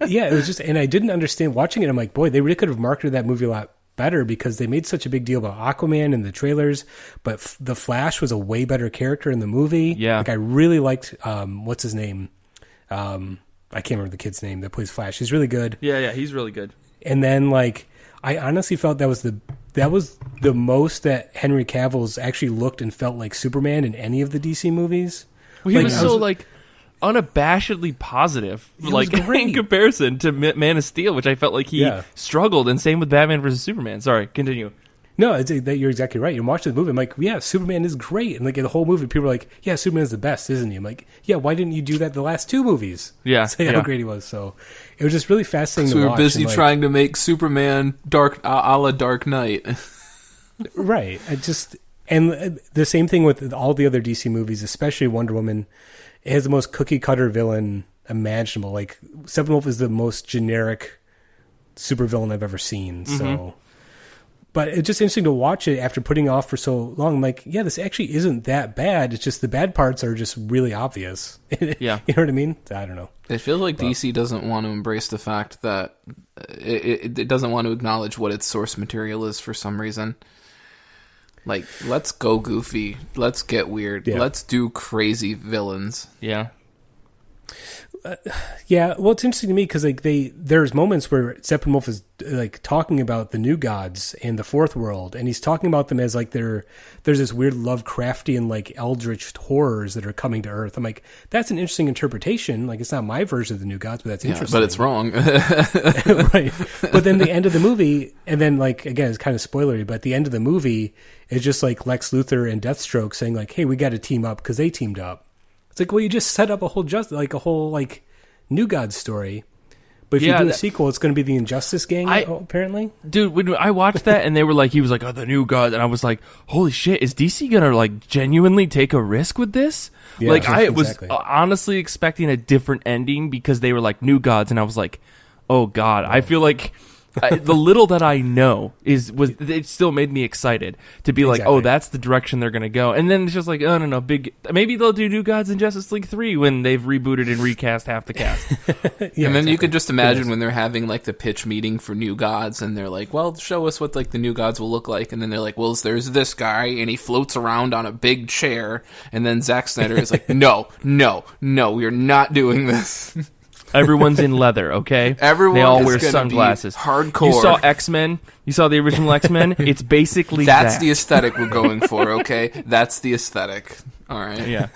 Yeah, it was just, and I didn't understand watching it. I'm like, boy, they really could have marketed that movie a lot better because they made such a big deal about Aquaman in the trailers, but the Flash was a way better character in the movie. Yeah. I really liked, what's his name? I can't remember the kid's name that plays Flash. He's really good. Yeah, he's really good. And then I honestly felt that was the most that Henry Cavill's actually looked and felt like Superman in any of the DC movies. Well, he was unabashedly positive, in comparison to Man of Steel, which I felt like he struggled, and same with Batman vs Superman. Sorry, continue. No, you're exactly right. You're watching the movie, I'm like, yeah, Superman is great. And the whole movie, people are like, yeah, Superman is the best, isn't he? I'm like, yeah, why didn't you do that the last 2 movies? Yeah. Say how great he was. So it was just really fascinating to watch. We were busy trying to make Superman a la Dark Knight. Right. And the same thing with all the other DC movies, especially Wonder Woman. It has the most cookie cutter villain imaginable. Steppenwolf is the most generic supervillain I've ever seen. Mm-hmm. So. But it's just interesting to watch it after putting it off for so long. I'm like, yeah, this actually isn't that bad. It's just the bad parts are just really obvious. Yeah. You know what I mean? I don't know. It feels like DC doesn't want to embrace the fact that it doesn't want to acknowledge what its source material is for some reason. Let's go goofy. Let's get weird. Yeah. Let's do crazy villains. Yeah. Yeah, well, it's interesting to me because like there's moments where Steppenwolf is like talking about the new gods and the fourth world, and he's talking about them as like there's this weird Lovecraftian like eldritch horrors that are coming to Earth. I'm like, that's an interesting interpretation. Like, it's not my version of the new gods, but that's interesting. But it's wrong, right? But then the end of the movie, and then like again, it's kind of spoilery, but the end of the movie is just like Lex Luthor and Deathstroke saying like, "Hey, we got to team up because they teamed up." It's like, well, you just set up a whole New Gods story. But if you do a sequel, it's going to be the Injustice Gang, apparently. Dude, when I watched that and they were like, he was like, "Oh, the New Gods," and I was like, "Holy shit, is DC going to like genuinely take a risk with this?" Yeah, like, I was honestly expecting a different ending because they were like New Gods, and I was like, "Oh God," I feel like. The little that I know it still made me excited to be like, oh, that's the direction they're going to go. And then it's just like, oh, no, maybe they'll do New Gods in Justice League 3 when they've rebooted and recast half the cast. And then you could just imagine when they're having like the pitch meeting for New Gods and they're like, well, show us what like the New Gods will look like. And then they're like, well, there's this guy and he floats around on a big chair. And then Zack Snyder is like, no, we're not doing this. Everyone's in leather, okay? They all wear sunglasses. Hardcore. You saw X-Men? You saw the original X-Men? It's basically That's the aesthetic we're going for, okay? That's the aesthetic. All right. Yeah.